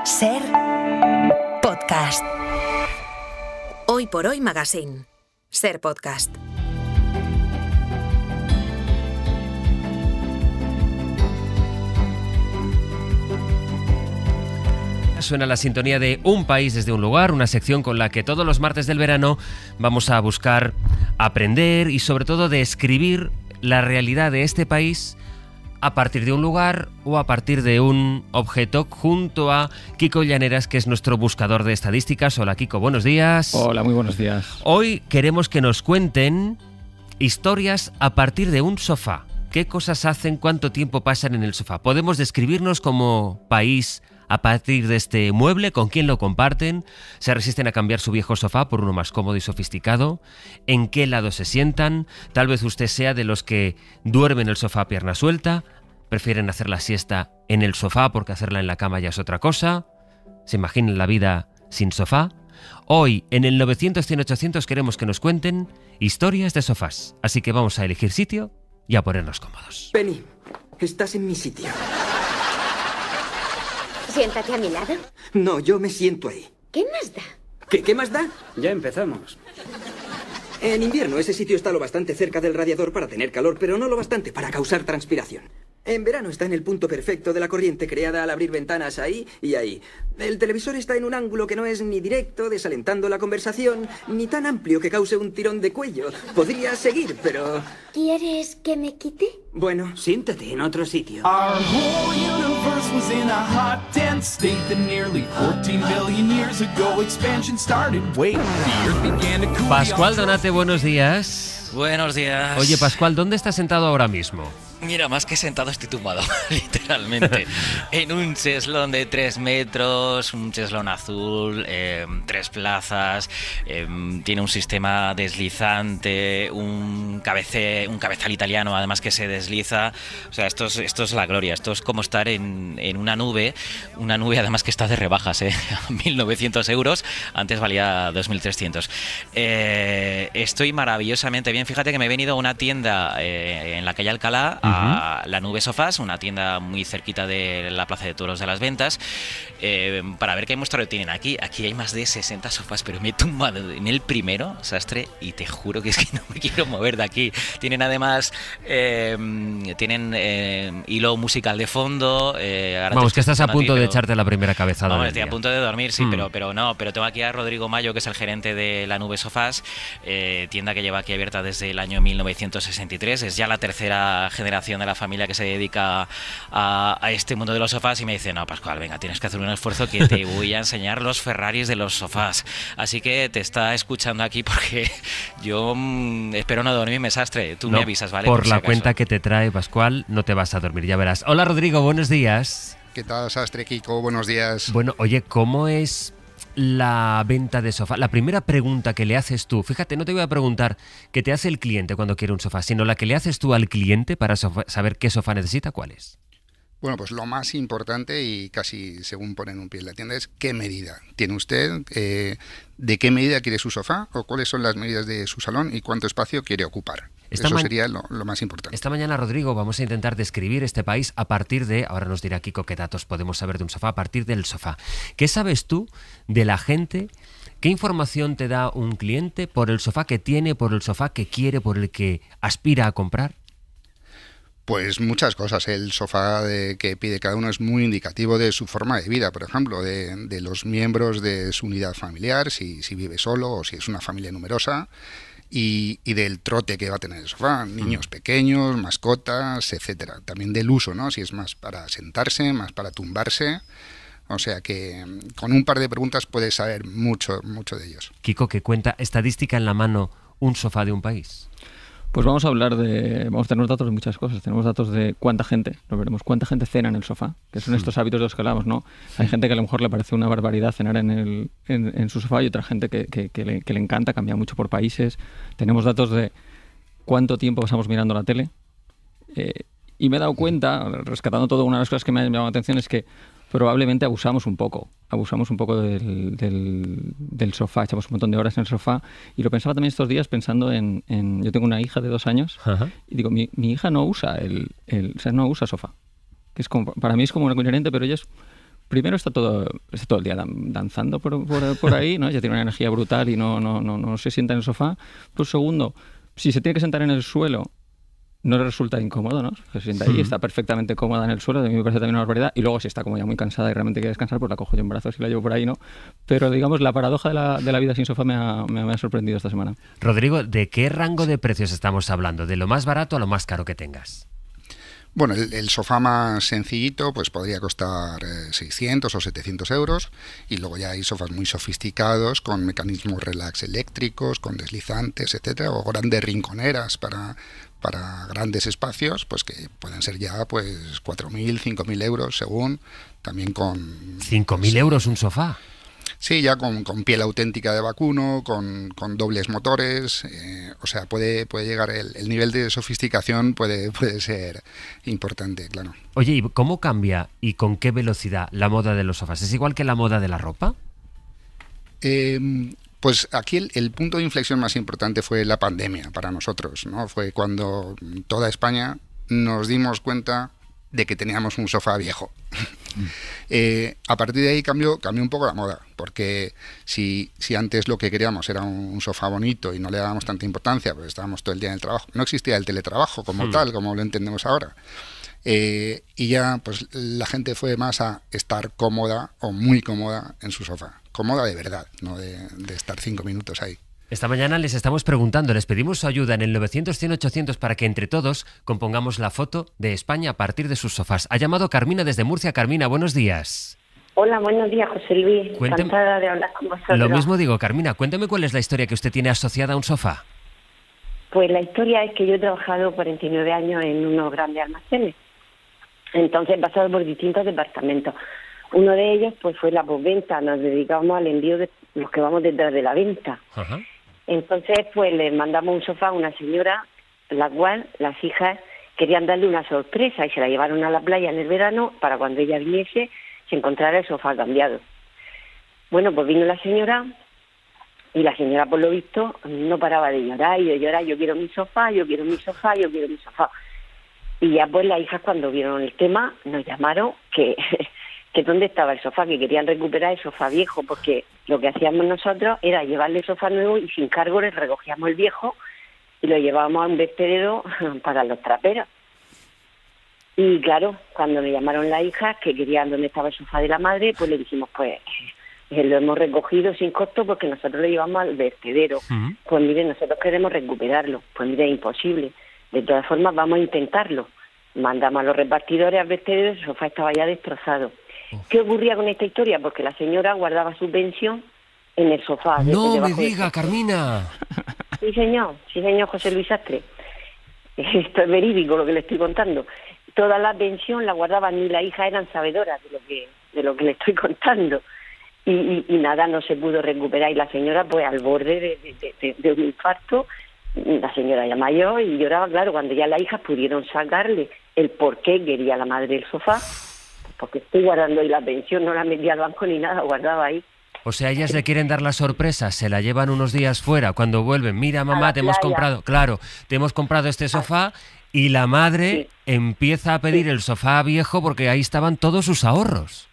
Ser Podcast. Hoy por Hoy Magazine. Ser Podcast. Suena la sintonía de Un país desde un lugar, una sección con la que todos los martes del verano vamos a buscar aprender y sobre todo describir la realidad de este país a partir de un lugar o a partir de un objeto, junto a Kiko Llaneras, que es nuestro buscador de estadísticas. Hola Kiko, buenos días. Hola, muy buenos días. Hoy queremos que nos cuenten historias a partir de un sofá. ¿Qué cosas hacen? ¿Cuánto tiempo pasan en el sofá? ¿Podemos describirnos como país a partir de este mueble? ¿Con quién lo comparten? ¿Se resisten a cambiar su viejo sofá por uno más cómodo y sofisticado? ¿En qué lado se sientan? Tal vez usted sea de los que duermen en el sofá a pierna suelta, prefieren hacer la siesta en el sofá porque hacerla en la cama ya es otra cosa. ¿Se imaginan la vida sin sofá? Hoy, en el 900-100-800, queremos que nos cuenten historias de sofás. Así que vamos a elegir sitio y a ponernos cómodos. Penny, estás en mi sitio. Siéntate a mi lado. No, yo me siento ahí. ¿Qué más da? ¿Qué más da? Ya empezamos. En invierno ese sitio está lo bastante cerca del radiador para tener calor, pero no lo bastante para causar transpiración. En verano está en el punto perfecto de la corriente creada al abrir ventanas ahí y ahí. El televisor está en un ángulo que no es ni directo, desalentando la conversación, ni tan amplio que cause un tirón de cuello. Podría seguir, pero... ¿Quieres que me quite? Bueno, Siéntate en otro sitio. Our whole universe was in a hot, dense state that nearly 14 billion years ago expansion started. Wait, the earth began to cool. Pascual Donate, buenos días. Buenos días. Oye, Pascual, ¿dónde estás sentado ahora mismo? Mira, más que sentado estoy tumbado, literalmente. En un cheslón de 3 metros, un cheslón azul, 3 plazas, tiene un sistema deslizante, un cabezal italiano además que se desliza. O sea, esto es la gloria, esto es como estar en una nube además que está de rebajas, a 1.900 euros, antes valía 2.300. Estoy maravillosamente bien, fíjate que me he venido a una tienda en la calle Alcalá, a La Nube Sofás, una tienda muy cerquita de la Plaza de Toros de las Ventas, para ver qué muestreo tienen aquí. Aquí hay más de 60 sofás, pero me he tumbado en el primero, sastre, y te juro que es que no me quiero mover de aquí. Tienen además hilo musical de fondo. Vamos, que estás a punto de echarte la primera cabezada. Vamos, estoy a punto de dormir, sí, pero tengo aquí a Rodrigo Mayo, que es el gerente de La Nube Sofás, tienda que lleva aquí abierta desde el año 1963. Es ya la tercera generación de la familia que se dedica a este mundo de los sofás, y me dice: no, Pascual, venga, tienes que hacer un esfuerzo, que te voy a enseñar los Ferraris de los sofás. Así que te está escuchando aquí porque yo espero no dormirme, sastre. Tú me avisas, ¿vale? Por la cuenta que te trae, Pascual, no te vas a dormir, ya verás. Hola, Rodrigo, buenos días. ¿Qué tal, sastre, Kiko? Buenos días. Bueno, oye, ¿cómo es la venta de sofá? La primera pregunta que le haces tú, fíjate, no te voy a preguntar qué te hace el cliente cuando quiere un sofá, sino la que le haces tú al cliente para saber qué sofá necesita, ¿cuál es? Bueno, pues lo más importante, y casi según ponen un pie en la tienda, es qué medida tiene usted, de qué medida quiere su sofá, o cuáles son las medidas de su salón y cuánto espacio quiere ocupar. Eso sería lo más importante. Esta mañana, Rodrigo, vamos a intentar describir este país a partir de, ahora nos dirá Kiko qué datos podemos saber de un sofá, a partir del sofá. ¿Qué sabes tú de la gente? ¿Qué información te da un cliente por el sofá que tiene, por el sofá que quiere, por el que aspira a comprar? Pues muchas cosas. El sofá que pide cada uno es muy indicativo de su forma de vida, por ejemplo, de los miembros de su unidad familiar, si vive solo o si es una familia numerosa, y del trote que va a tener el sofá, niños pequeños, mascotas, etcétera. También del uso, ¿no? Si es más para sentarse, más para tumbarse. O sea que con un par de preguntas puedes saber mucho de ellos. Kiko, ¿qué cuenta estadística en la mano un sofá de un país? Pues vamos a tener datos de muchas cosas. Tenemos datos de cuánta gente cena en el sofá, que son estos hábitos de los que hablamos, ¿no? Hay gente que a lo mejor le parece una barbaridad cenar en su sofá, y otra gente que le encanta, cambia mucho por países. Tenemos datos de cuánto tiempo pasamos mirando la tele. Y me he dado cuenta, rescatando todo, una de las cosas que me ha llamado la atención es que probablemente abusamos un poco del sofá, echamos un montón de horas en el sofá, y lo pensaba también estos días pensando en yo tengo una hija de 2 años. Ajá. Y digo, mi hija no usa no usa sofá, que es como, para mí es como una inherente, pero ella es Primero está todo el día danzando por ahí, ¿no? Ya tiene una energía brutal y no se sienta en el sofá. Pues segundo, si se tiene que sentar en el suelo, no le resulta incómodo, ¿no? Se sienta ahí, está perfectamente cómoda en el suelo, de mí me parece también una barbaridad. Y luego si está como ya muy cansada y realmente quiere descansar, pues la cojo yo en brazos y la llevo por ahí, ¿no? Pero digamos, la paradoja de la vida sin sofá me ha sorprendido esta semana. Rodrigo, ¿de qué rango de precios estamos hablando? ¿De lo más barato a lo más caro que tengas? Bueno, el sofá más sencillito pues podría costar 600 o 700 euros, y luego ya hay sofás muy sofisticados con mecanismos relax eléctricos, con deslizantes, etcétera, o grandes rinconeras para grandes espacios, pues que pueden ser ya pues 4.000, 5.000 euros según, también con... ¿5.000 euros un sofá? Sí, ya con piel auténtica de vacuno, con dobles motores, o sea, puede llegar el nivel de sofisticación puede ser importante, claro. Oye, ¿y cómo cambia y con qué velocidad la moda de los sofás? ¿Es igual que la moda de la ropa? Pues aquí el punto de inflexión más importante fue la pandemia para nosotros, ¿no? Fue cuando toda España nos dimos cuenta de que teníamos un sofá viejo. A partir de ahí cambió un poco la moda, porque si antes lo que queríamos era un sofá bonito y no le dábamos tanta importancia, pues estábamos todo el día en el trabajo, no existía el teletrabajo como tal, como lo entendemos ahora, y ya pues la gente fue más a estar cómoda o muy cómoda en su sofá, cómoda de verdad, no de estar 5 minutos ahí. Esta mañana les estamos preguntando, les pedimos su ayuda en el 900-100-800 para que entre todos compongamos la foto de España a partir de sus sofás. Ha llamado Carmina desde Murcia. Carmina, buenos días. Hola, buenos días, José Luis. Encantada de hablar con vosotros. Lo mismo digo, Carmina, cuéntame cuál es la historia que usted tiene asociada a un sofá. Pues la historia es que yo he trabajado 49 años en unos grandes almacenes. Entonces he pasado por distintos departamentos. Uno de ellos pues fue la postventa, nos dedicamos al envío de los que vamos detrás de la venta. Ajá. Entonces, pues le mandamos un sofá a una señora, la cual las hijas querían darle una sorpresa y se la llevaron a la playa en el verano para cuando ella viniese se encontrara el sofá cambiado. Bueno, pues vino la señora y la señora, por lo visto, no paraba de llorar y de llorar, yo quiero mi sofá, yo quiero mi sofá, yo quiero mi sofá. Y ya pues las hijas cuando vieron el tema nos llamaron que dónde estaba el sofá, que querían recuperar el sofá viejo, porque lo que hacíamos nosotros era llevarle el sofá nuevo y sin cargo les recogíamos el viejo y lo llevábamos a un vertedero para los traperos. Y claro, cuando me llamaron las hijas que querían dónde estaba el sofá de la madre, pues le dijimos, pues lo hemos recogido sin costo porque nosotros lo llevamos al vertedero. Pues mire, nosotros queremos recuperarlo. Pues mire, es imposible. De todas formas, vamos a intentarlo. Mandamos a los repartidores al vertedero y el sofá estaba ya destrozado. ¿Qué ocurría con esta historia? Porque la señora guardaba su pensión en el sofá. ¡No me diga, Carmina! Sí, señor, José Luis Sastre. Esto es verídico lo que le estoy contando. Toda la pensión la guardaban, ni la hija eran sabedoras de lo que le estoy contando. Y nada, no se pudo recuperar. Y la señora, pues al borde de un infarto, la señora ya mayor, y lloraba, claro, cuando ya las hijas pudieron sacarle el por qué quería la madre el sofá. Porque estoy guardando ahí la pensión, no la metí al banco ni nada, guardaba ahí. O sea, ellas le quieren dar la sorpresa, se la llevan unos días fuera, cuando vuelven, mira mamá, te hemos comprado este sofá, y la madre empieza a pedir el sofá viejo porque ahí estaban todos sus ahorros.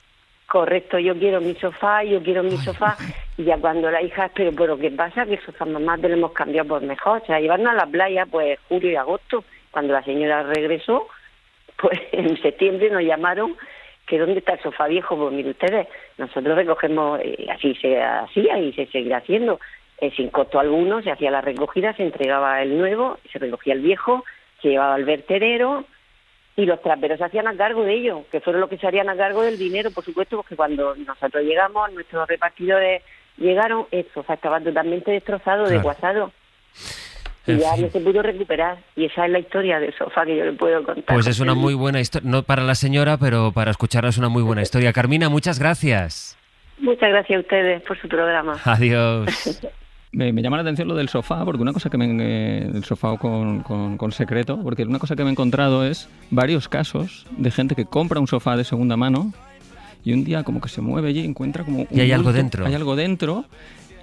Correcto, yo quiero mi sofá, y ya cuando la hija, pero ¿qué pasa? Que el sofá mamá te lo hemos cambiado por mejor, o sea, llevarnos a la playa pues julio y agosto, cuando la señora regresó, pues en septiembre nos llamaron que dónde está el sofá viejo. Pues mire ustedes, nosotros recogemos, así se hacía y se seguirá haciendo, sin costo alguno, se hacía la recogida, se entregaba el nuevo, se recogía el viejo, se llevaba al vertedero y los traperos se hacían a cargo de ello, que fueron los que se harían a cargo del dinero, por supuesto, porque cuando nosotros llegamos, nuestros repartidores llegaron, el sofá estaba totalmente destrozado, desguazado. Y ya no se pudo recuperar. Y esa es la historia del sofá que yo le puedo contar. Pues es una muy buena historia, no para la señora, pero para escucharla es una muy buena historia. Carmina, muchas gracias. Muchas gracias a ustedes por su programa. Adiós. Me llama la atención lo del sofá, porque una cosa que el sofá con secreto, porque una cosa que me he encontrado es varios casos de gente que compra un sofá de segunda mano y un día como que se mueve allí y encuentra como... Y hay algo dentro. Hay algo dentro.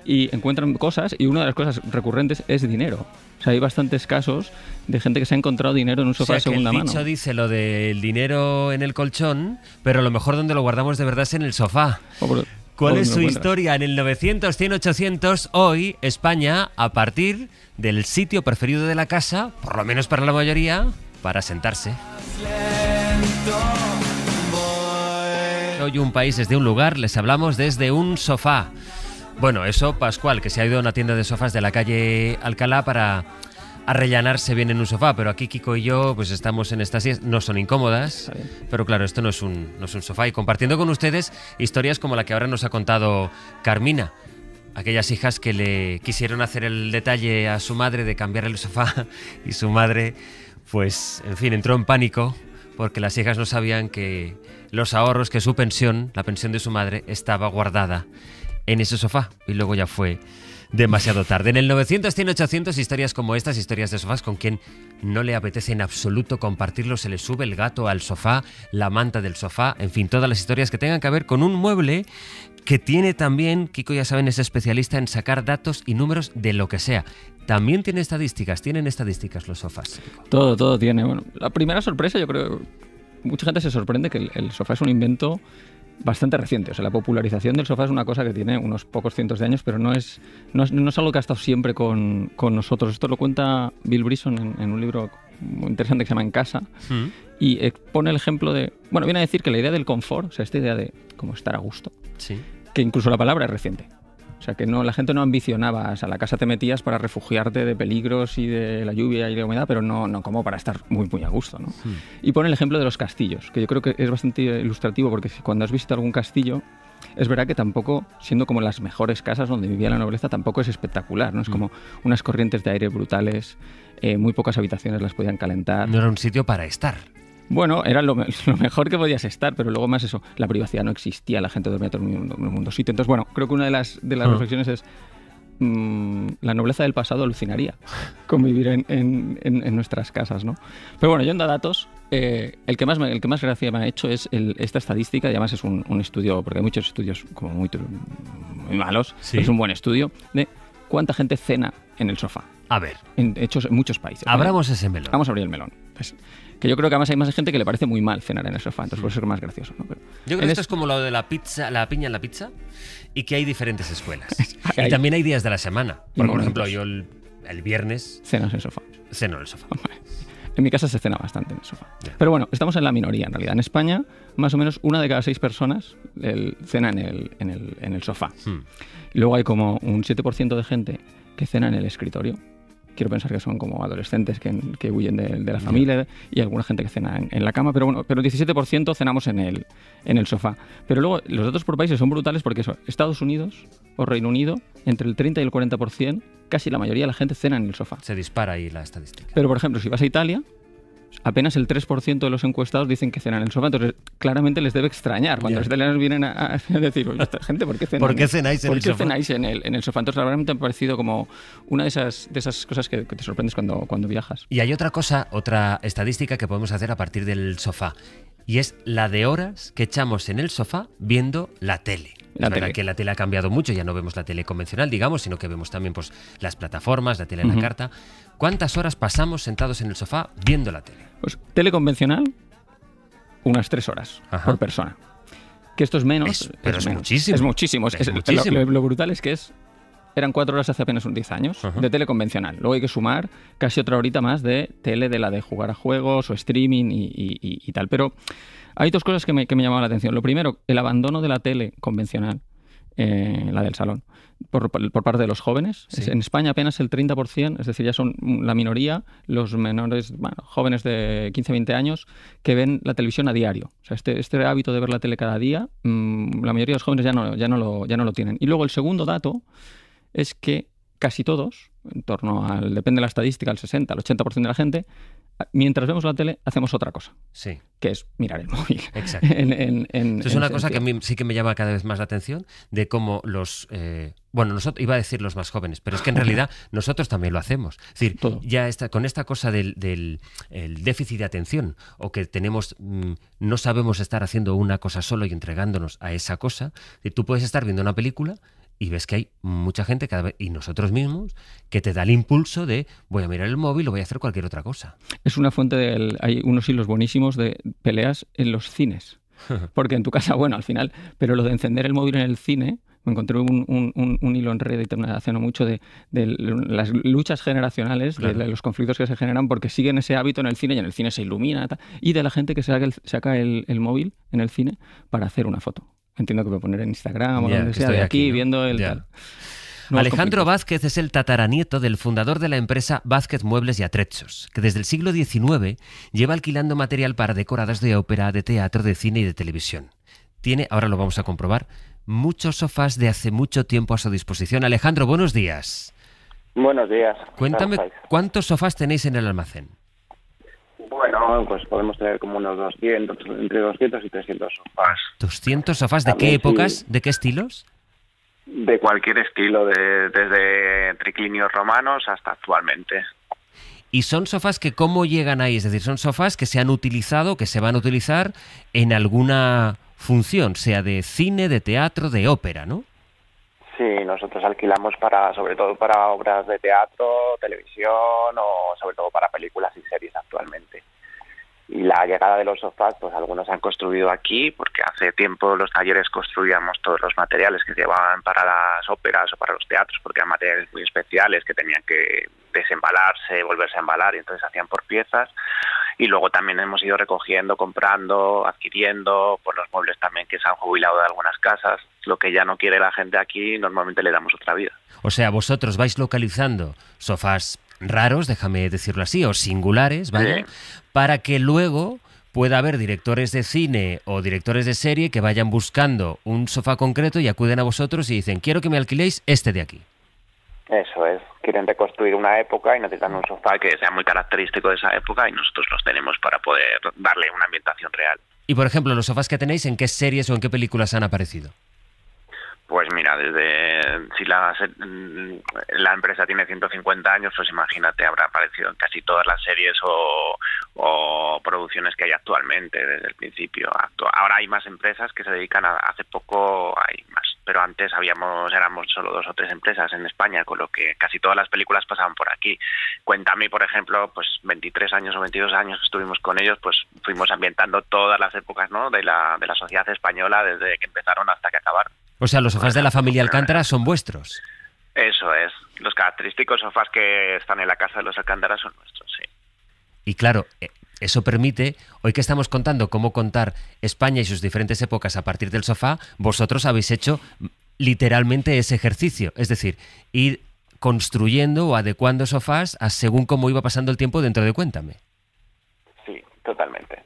y encuentran cosas, y una de las cosas recurrentes es dinero. O sea, hay bastantes casos de gente que se ha encontrado dinero en un sofá de segunda mano. El dicho dice lo del dinero en el colchón, pero a lo mejor donde lo guardamos de verdad es en el sofá. ¿Cuál es su historia? En el 900, 100, 800, hoy España, a partir del sitio preferido de la casa, por lo menos para la mayoría, para sentarse. Hoy un país desde un lugar, les hablamos desde un sofá. Bueno, eso Pascual, que se ha ido a una tienda de sofás de la calle Alcalá para arrellanarse bien en un sofá, pero aquí Kiko y yo pues estamos en estas sillas, no son incómodas, pero claro, esto no es un sofá, y compartiendo con ustedes historias como la que ahora nos ha contado Carmina, aquellas hijas que le quisieron hacer el detalle a su madre de cambiar el sofá y su madre, pues, en fin, entró en pánico porque las hijas no sabían que los ahorros, que su pensión, la pensión de su madre, estaba guardada en ese sofá, y luego ya fue demasiado tarde. En el 900, 100, 800, historias como estas, historias de sofás con quien no le apetece en absoluto compartirlo, se le sube el gato al sofá, la manta del sofá, en fin, todas las historias que tengan que ver con un mueble que tiene también, Kiko ya saben, es especialista en sacar datos y números de lo que sea. También tienen estadísticas los sofás. Kiko. Todo tiene. Bueno, la primera sorpresa, yo creo, mucha gente se sorprende que el sofá es un invento bastante reciente. O sea, la popularización del sofá es una cosa que tiene unos pocos cientos de años, pero no es algo que ha estado siempre con nosotros. Esto lo cuenta Bill Bryson en un libro muy interesante que se llama En casa, y pone el ejemplo de... Bueno, viene a decir que la idea del confort, o sea, esta idea de como estar a gusto, que incluso la palabra es reciente. O sea, que la gente no ambicionaba, o sea, a la casa te metías para refugiarte de peligros y de la lluvia y de la humedad, pero no como para estar muy, muy a gusto, ¿no? Y pone el ejemplo de los castillos, que yo creo que es bastante ilustrativo, porque cuando has visitado algún castillo, es verdad que tampoco, siendo como las mejores casas donde vivía la nobleza, tampoco es espectacular, ¿no? Es como unas corrientes de aire brutales, muy pocas habitaciones las podían calentar. No era un sitio para estar. Bueno, era lo mejor que podías estar, pero luego más eso, la privacidad no existía, la gente dormía todo en el mundo sitio. Entonces, bueno, creo que una de las reflexiones es la nobleza del pasado alucinaría con vivir en nuestras casas, ¿no? Pero bueno, yendo a datos, el que más gracia me ha hecho es esta estadística, y además es un estudio, porque hay muchos estudios como muy malos, pero es un buen estudio, de cuánta gente cena en el sofá. A ver. Hechos en muchos países. Abramos ese melón. Vamos a abrir el melón. Pues, que yo creo que además hay más gente que le parece muy mal cenar en el sofá, entonces puede ser más gracioso, ¿no? Pero yo creo que esto es como lo de la pizza, la piña en la pizza, y que hay diferentes escuelas. Y también hay días de la semana. Porque, por ejemplo, yo el viernes... Cenas en el sofá. Ceno en el sofá. En mi casa se cena bastante en el sofá. Pero bueno, estamos en la minoría en realidad. En España, más o menos 1 de cada 6 personas cena en el sofá. Y luego hay como un 7% de gente que cena en el escritorio. Quiero pensar que son como adolescentes que huyen de la familia, y alguna gente que cena en la cama, pero bueno, pero el 17% cenamos en el sofá. Pero luego los datos por países son brutales, porque eso, Estados Unidos o Reino Unido, entre el 30 y el 40%, casi la mayoría de la gente cena en el sofá. Se dispara ahí la estadística. Pero por ejemplo, si vas a Italia, apenas el 3% de los encuestados dicen que cenan en el sofá, entonces claramente les debe extrañar cuando los italianos vienen a decir, oye, esta gente, ¿por qué cenan? ¿Por qué cenáis en el sofá? ¿Por qué cenáis en el sofá? Entonces realmente me ha parecido como una de esas cosas que te sorprendes cuando viajas. Y hay otra estadística que podemos hacer a partir del sofá, y es la de horas que echamos en el sofá viendo la tele. Es verdad que la tele ha cambiado mucho, ya no vemos la tele convencional, digamos, sino que vemos también pues, las plataformas, la tele en la carta. ¿Cuántas horas pasamos sentados en el sofá viendo la tele? Pues tele convencional, unas 3 horas por persona. Que esto es menos. Pero es muchísimo. Es muchísimo. Lo brutal es que eran 4 horas hace apenas unos 10 años de tele convencional. Luego hay que sumar casi otra horita más de tele, de la de jugar a juegos o streaming y tal. Pero hay 2 cosas que me llamaban la atención. Lo primero, el abandono de la tele convencional, la del salón, por parte de los jóvenes. Sí. En España apenas el 30%, es decir, ya son la minoría, los menores, jóvenes de 15-20 años, que ven la televisión a diario. O sea, este hábito de ver la tele cada día, la mayoría de los jóvenes ya no lo tienen. Y luego el segundo dato es que casi todos, en torno al, depende de la estadística, al 60, al 80% de la gente, mientras vemos la tele, hacemos otra cosa. Sí. Que es mirar el móvil. Exacto. Es una cosa que a mí sí que me llama cada vez más la atención, de cómo nosotros, iba a decir los más jóvenes, pero es que en realidad nosotros también lo hacemos. Es decir, ya con esta cosa del el déficit de atención, o que tenemos, no sabemos estar haciendo una cosa solo y entregándonos a esa cosa, tú puedes estar viendo una película y ves que hay mucha gente cada vez, y nosotros mismos, que te da el impulso de voy a mirar el móvil o voy a hacer cualquier otra cosa. Es una fuente hay unos hilos buenísimos de peleas en los cines. Porque en tu casa, bueno, al final, pero lo de encender el móvil en el cine, me encontré un hilo en Reddit hace no mucho de las luchas generacionales, claro, de los conflictos que se generan porque siguen ese hábito en el cine y en el cine se ilumina y de la gente que saca el móvil en el cine para hacer una foto. Entiendo que voy a poner en Instagram o donde sea, de aquí, ¿no? Viendo el tal. Alejandro Vázquez es el tataranieto del fundador de la empresa Vázquez Muebles y Atrechos, que desde el siglo XIX lleva alquilando material para decorados de ópera, de teatro, de cine y de televisión. Tiene, ahora lo vamos a comprobar, muchos sofás de hace mucho tiempo a su disposición. Alejandro, buenos días. Buenos días. Cuéntame, ¿cuántos sofás tenéis en el almacén? Bueno, pues podemos tener como unos 200, entre 200 y 300 sofás. ¿200 sofás? ¿De qué épocas? Sí. ¿De qué estilos? De cualquier estilo, desde triclinios romanos hasta actualmente. ¿Y son sofás que cómo llegan ahí? Es decir, son sofás que se han utilizado, que se van a utilizar en alguna función, sea de cine, de teatro, de ópera, ¿no? Sí, nosotros alquilamos sobre todo para obras de teatro, televisión o sobre todo para películas y series actualmente. Y la llegada de los sofás, pues algunos se han construido aquí, porque hace tiempo los talleres construíamos todos los materiales que llevaban para las óperas o para los teatros, porque eran materiales muy especiales que tenían que desembalarse, volverse a embalar, y entonces hacían por piezas. Y luego también hemos ido recogiendo, comprando, adquiriendo, por los muebles también que se han jubilado de algunas casas. Lo que ya no quiere la gente aquí, normalmente le damos otra vida. O sea, vosotros vais localizando sofás raros, déjame decirlo así, o singulares, ¿vale? Sí. Para que luego pueda haber directores de cine o directores de serie que vayan buscando un sofá concreto y acuden a vosotros y dicen, quiero que me alquiléis este de aquí. Eso es, quieren reconstruir una época y necesitan un sofá que sea muy característico de esa época y nosotros los tenemos para poder darle una ambientación real. Y por ejemplo, los sofás que tenéis, ¿en qué series o en qué películas han aparecido? Pues mira, si la empresa tiene 150 años, pues imagínate, habrá aparecido en casi todas las series o producciones que hay actualmente desde el principio. Ahora hay más empresas que se dedican hace poco hay más, pero antes éramos solo 2 o 3 empresas en España, con lo que casi todas las películas pasaban por aquí. Cuéntame, por ejemplo, pues 23 años o 22 años que estuvimos con ellos, pues fuimos ambientando todas las épocas, ¿no?, de la sociedad española desde que empezaron hasta que acabaron. O sea, los sofás de la familia Alcántara son vuestros. Eso es. Los característicos sofás que están en la casa de los Alcántara son nuestros, sí. Y claro, eso permite, hoy que estamos contando cómo contar España y sus diferentes épocas a partir del sofá, vosotros habéis hecho literalmente ese ejercicio. Es decir, ir construyendo o adecuando sofás según cómo iba pasando el tiempo dentro de Cuéntame. Sí, totalmente.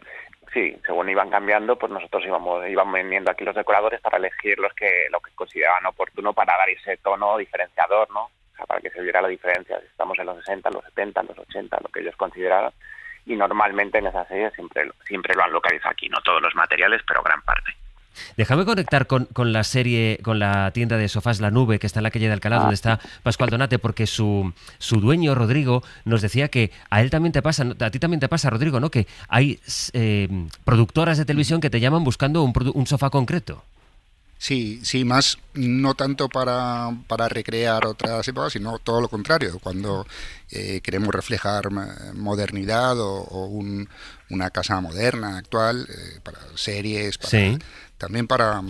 Sí, según iban cambiando, pues nosotros iban vendiendo aquí los decoradores para elegir lo que consideraban oportuno para dar ese tono diferenciador, ¿no? O sea, para que se viera la diferencia. Si estamos en los 60, los 70, los 80, lo que ellos consideraban. Y normalmente en esa serie siempre lo han localizado aquí, no todos los materiales, pero gran parte. Déjame conectar con la serie, con la tienda de sofás La Nube, que está en la calle de Alcalá, donde está Pascual Donate, porque su dueño, Rodrigo, nos decía que a ti también te pasa, Rodrigo, ¿no? Que hay productoras de televisión que te llaman buscando un sofá concreto. Sí, más no tanto para recrear otras épocas, sino todo lo contrario. Cuando queremos reflejar modernidad o una casa moderna, actual, para series, también para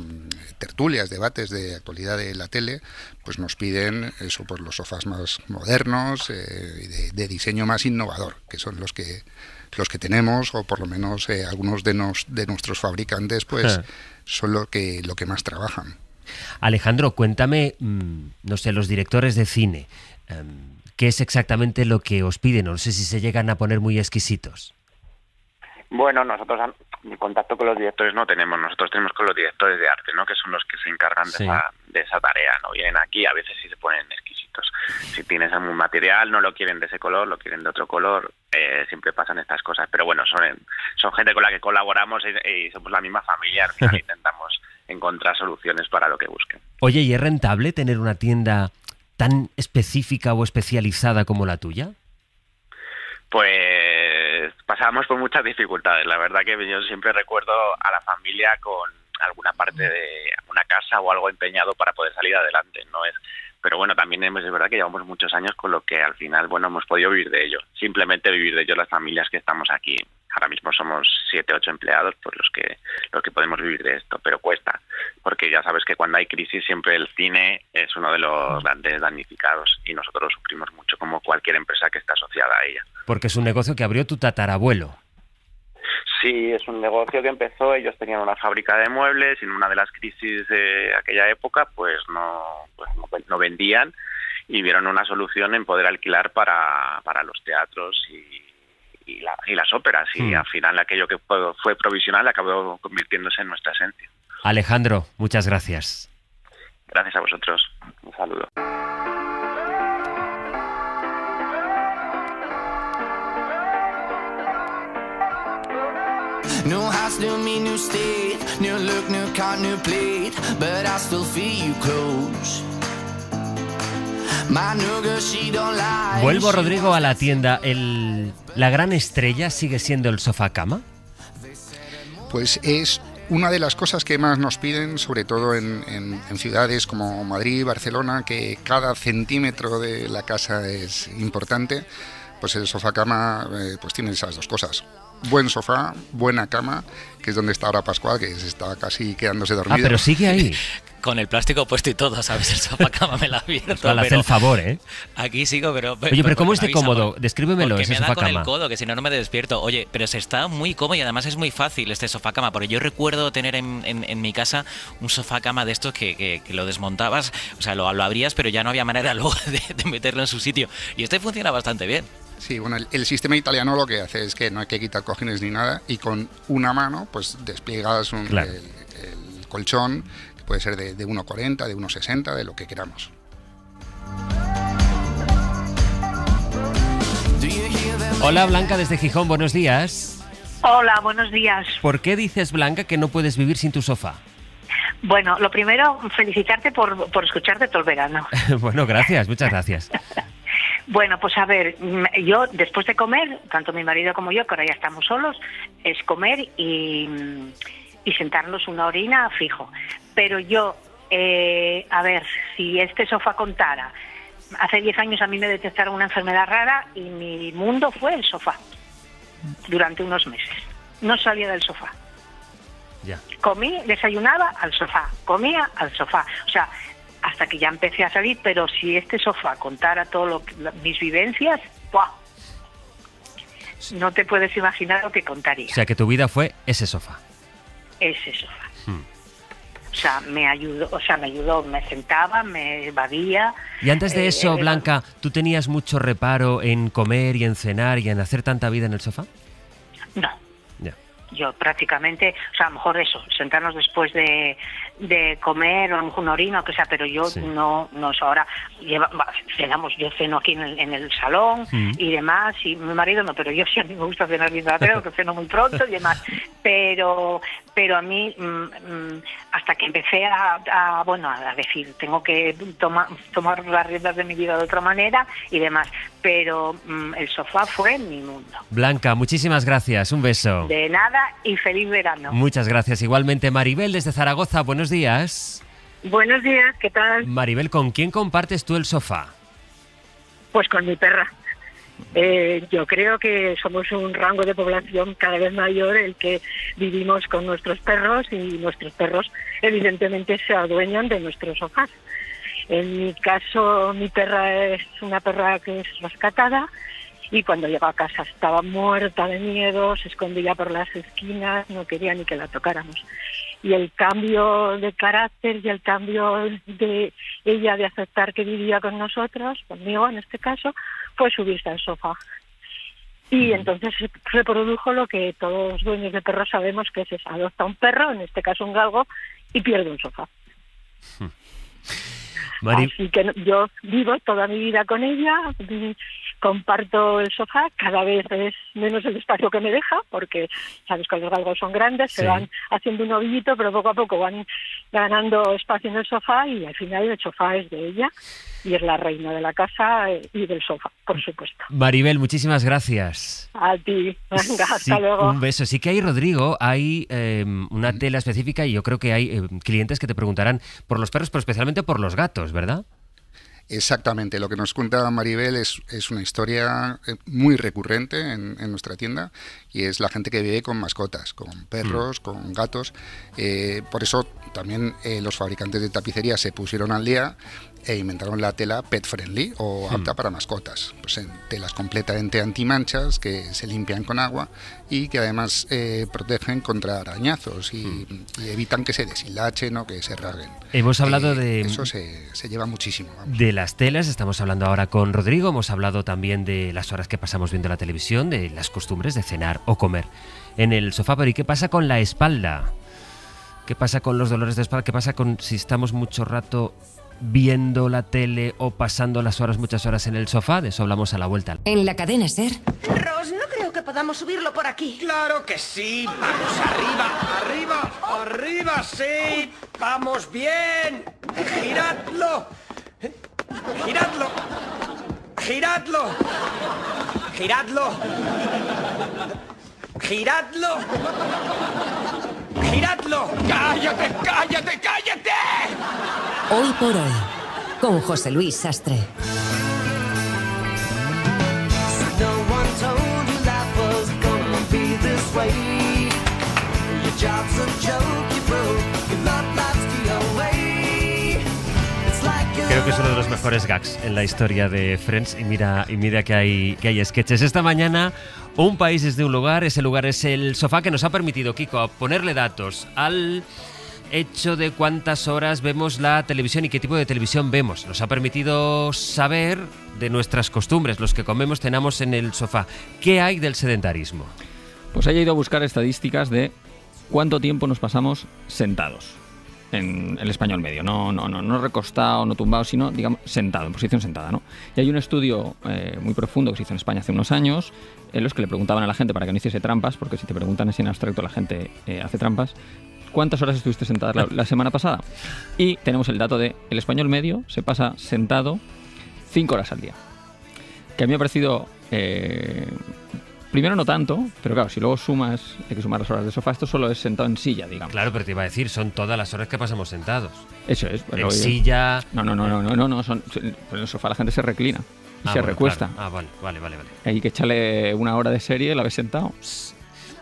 tertulias, debates de actualidad de la tele, pues nos piden eso, pues los sofás más modernos, de diseño más innovador, que son los que tenemos, o por lo menos algunos de nuestros fabricantes, pues son lo que más trabajan. Alejandro, cuéntame, no sé, los directores de cine, ¿qué es exactamente lo que os piden? No sé si se llegan a poner muy exquisitos. Bueno, nosotros contacto con los directores no tenemos, nosotros tenemos con los directores de arte, ¿no?, que son los que se encargan de esa tarea, ¿no? Vienen aquí, a veces sí se ponen exquisitos. Si tienes algún material, no lo quieren de ese color, lo quieren de otro color, siempre pasan estas cosas. Pero bueno, son gente con la que colaboramos y somos la misma familia, al final intentamos encontrar soluciones para lo que busquen. Oye, ¿y es rentable tener una tienda tan específica o especializada como la tuya? Pues pasábamos por muchas dificultades. La verdad que yo siempre recuerdo a la familia con alguna parte de una casa o algo empeñado para poder salir adelante, no es. Pero bueno, también es verdad que llevamos muchos años con lo que al final, bueno, hemos podido vivir de ello. Simplemente vivir de ello las familias que estamos aquí. Ahora mismo somos 7, 8 empleados, pues los que podemos vivir de esto, pero cuesta. Porque ya sabes que cuando hay crisis siempre el cine es uno de los grandes damnificados y nosotros lo sufrimos mucho como cualquier empresa que está asociada a ella. Porque es un negocio que abrió tu tatarabuelo. Sí, es un negocio que empezó, ellos tenían una fábrica de muebles y en una de las crisis de aquella época pues no vendían y vieron una solución en poder alquilar para los teatros y las óperas y al final aquello que fue provisional acabó convirtiéndose en nuestra esencia. Alejandro, muchas gracias. Gracias a vosotros. Un saludo. New house, new me, new state, new look, new car, new plate, but I still feel you close. My new girl, she don't lie. Vuelvo, Rodrigo, a la tienda. ¿La gran estrella sigue siendo el sofá cama? Pues es una de las cosas que más nos piden, sobre todo en ciudades como Madrid, Barcelona, que cada centímetro de la casa es importante. Pues el sofá cama pues tiene esas dos cosas. Buen sofá, buena cama, que es donde está ahora Pascual, que se está casi quedándose dormido. Ah, pero sigue ahí. Con el plástico puesto y todo, ¿sabes? El sofá cama me la abierto. Al hacer el favor, ¿eh? Aquí sigo, pero... Oye, pero ¿cómo es de cómodo? Descríbemelo, ese sofá cama. Porque me da con el codo, que si no, no me despierto. Oye, pero se está muy cómodo y además es muy fácil este sofá cama, porque yo recuerdo tener en mi casa un sofá cama de estos que lo desmontabas, o sea, lo abrías, pero ya no había manera luego de meterlo en su sitio. Y este funciona bastante bien. Sí, bueno, el sistema italiano lo que hace es que no hay que quitar cojines ni nada y con una mano pues despliegas el colchón, que puede ser de 1,40, de 1,60, de lo que queramos. Hola, Blanca, desde Gijón, buenos días. Hola, buenos días. ¿Por qué dices, Blanca, que no puedes vivir sin tu sofá? Bueno, lo primero, felicitarte por escucharte todo el verano. Bueno, gracias, muchas gracias. Bueno, pues a ver, yo después de comer, tanto mi marido como yo, que ahora ya estamos solos, es comer y sentarnos una horina fijo. Pero yo, a ver, si este sofá contara, hace 10 años a mí me detectaron una enfermedad rara y mi mundo fue el sofá durante unos meses. No salía del sofá. Ya. Comí, desayunaba al sofá, comía al sofá. O sea, hasta que ya empecé a salir, pero si este sofá contara todo mis vivencias, ¡buah! No te puedes imaginar lo que contaría. O sea, que tu vida fue ese sofá. Ese sofá. O sea, me ayudó, me sentaba, me evadía. Y antes de eso, Blanca, ¿tú tenías mucho reparo en comer y en cenar y en hacer tanta vida en el sofá? No. Ya. Yo prácticamente, o sea, a lo mejor eso, sentarnos después de comer o a lo mejor un orino, o que sea, pero yo no ahora cenamos, yo ceno aquí en el salón y demás, y mi marido no, pero yo sí, a mí me gusta cenar bien tarde, que ceno muy pronto y demás, pero a mí hasta que empecé a decir, tengo que tomar las riendas de mi vida de otra manera y demás, pero el sofá fue mi mundo. Blanca, muchísimas gracias, un beso. De nada y feliz verano. Muchas gracias. Igualmente, Maribel, desde Zaragoza, buenos días. Buenos días, ¿qué tal? Maribel, ¿con quién compartes tú el sofá? Pues con mi perra. Yo creo que somos un rango de población cada vez mayor el que vivimos con nuestros perros y nuestros perros evidentemente se adueñan de nuestros sofás. En mi caso, mi perra es una perra que es rescatada y cuando llegó a casa estaba muerta de miedo, se escondía por las esquinas, no quería ni que la tocáramos. Y el cambio de carácter y el cambio de ella de aceptar que vivía con nosotros, conmigo en este caso, fue subirse al sofá. Y entonces se reprodujo lo que todos los dueños de perros sabemos, que es eso: adopta un perro, en este caso un galgo, y pierde un sofá. Así que yo vivo toda mi vida con ella, comparto el sofá, cada vez es menos el espacio que me deja, porque sabes que los galgos son grandes, se van haciendo un ovillito, pero poco a poco van ganando espacio en el sofá y al final el sofá es de ella y es la reina de la casa y del sofá, por supuesto. Maribel, muchísimas gracias. A ti, venga, Sí, hasta luego. un beso. Sí que hay, Rodrigo, hay una tela específica y yo creo que hay clientes que te preguntarán por los perros, pero especialmente por los gatos, ¿verdad? Exactamente, lo que nos cuenta Maribel es una historia muy recurrente en nuestra tienda y es la gente que vive con mascotas, con perros, con gatos. Por eso también los fabricantes de tapicería se pusieron al día e inventaron la tela pet friendly o apta para mascotas. Pues en telas completamente antimanchas que se limpian con agua y que además protegen contra arañazos y evitan que se deshilachen o que se rasguen. Hemos hablado de... Eso se lleva muchísimo. Vamos. De las telas, estamos hablando ahora con Rodrigo, hemos hablado también de las horas que pasamos viendo la televisión, de las costumbres de cenar o comer en el sofá. Pero ¿y qué pasa con la espalda? ¿Qué pasa con los dolores de espalda? ¿Qué pasa con si estamos mucho rato viendo la tele o pasando las horas, muchas horas en el sofá? De eso hablamos a la vuelta. En la cadena SER. Ross, no creo que podamos subirlo por aquí. ¡Claro que sí! ¡Vamos arriba, arriba, arriba! ¡Sí! ¡Vamos bien! ¡Giradlo! ¡Giradlo! ¡Giradlo! ¡Giradlo! ¡Giradlo! ¡Giradlo! ¡Cállate, cállate, cállate! Hoy por hoy, con José Luis Sastre. Creo que es uno de los mejores gags en la historia de Friends y mira que hay sketches. Esta mañana, un país es de un lugar, ese lugar es el sofá, que nos ha permitido, Kiko, ponerle datos al hecho de cuántas horas vemos la televisión y qué tipo de televisión vemos. Nos ha permitido saber de nuestras costumbres, los que comemos, cenamos en el sofá. ¿Qué hay del sedentarismo? Pues haya ido a buscar estadísticas de cuánto tiempo nos pasamos sentados. En el español medio, no recostado, no tumbado, sino, digamos, sentado, en posición sentada, ¿no? Y hay un estudio muy profundo que se hizo en España hace unos años, en los que le preguntaban a la gente para que no hiciese trampas, porque si te preguntan así en abstracto la gente hace trampas. ¿Cuántas horas estuviste sentada la semana pasada? Y tenemos el dato de el español medio se pasa sentado 5 horas al día. Que a mí me ha parecido... primero no tanto, pero claro, si luego sumas, hay que sumar las horas de sofá, esto solo es sentado en silla, digamos. Claro, pero te iba a decir, son todas las horas que pasamos sentados. Eso es. En silla... No, en el sofá la gente se reclina y se bueno, recuesta. Claro. Vale. Hay que echarle una hora de serie y la ves sentado.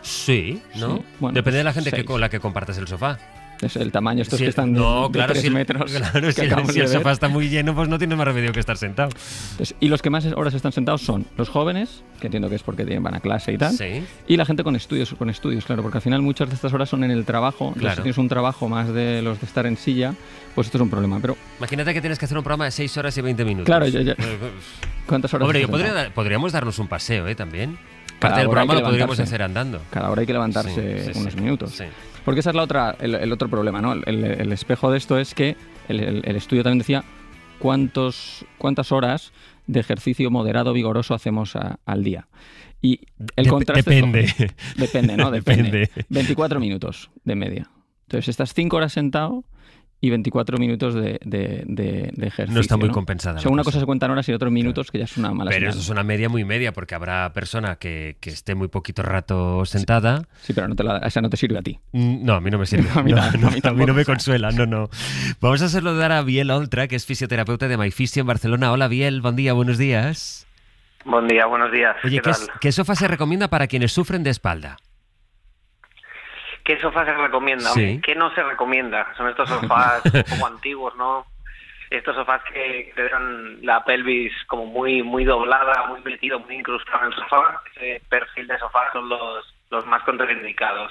Sí, ¿no? Sí. Bueno, depende de la gente 6. con la que compartas el sofá. Es el tamaño, estos Si que están de 3 metros. Claro, si el sofá está muy lleno, pues no tienes más remedio que estar sentado. Entonces, y los que más horas están sentados son los jóvenes, que entiendo que es porque van a clase y tal, sí. Y la gente con estudios, claro, porque al final muchas de estas horas son en el trabajo. Entonces, claro. Si tienes un trabajo más de los de estar en silla, pues esto es un problema. Pero imagínate que tienes que hacer un programa de 6 horas y 20 minutos. Claro, ya. ¿Cuántas horas? Hombre, podríamos darnos un paseo, también. Cada Parte del programa lo podríamos levantarse. hacer andando. Cada hora hay que levantarse unos minutos. Sí. Porque esa es el otro problema, ¿no? El espejo de esto es que el estudio también decía cuántas horas de ejercicio moderado vigoroso hacemos al día. Y el contraste... Depende, ¿no? Depende. 24 minutos de media. Entonces estás 5 horas sentado y 24 minutos de ejercicio. No está muy compensada. O sea, una cosa se cuentan horas y otros minutos, que ya es una mala Pero señal. eso es una media muy media, porque habrá persona que esté muy poquito rato sentada. Sí, pero esa no te sirve a ti. No, a mí no me sirve. A mí no me consuela, no. Vamos a saludar a Biel Oltra, que es fisioterapeuta de MyFisio en Barcelona. Hola, Biel, buen día, buenos días. Buen día, buenos días. Oye, ¿Qué tal? ¿qué sofá se recomienda para quienes sufren de espalda? ¿Qué sofá se recomienda? Sí. ¿Qué no se recomienda? Son estos sofás un poco antiguos, ¿no? Estos sofás que te dejan la pelvis como muy doblada, muy metido, muy incrustado en el sofá. Ese perfil de sofá son los más contraindicados.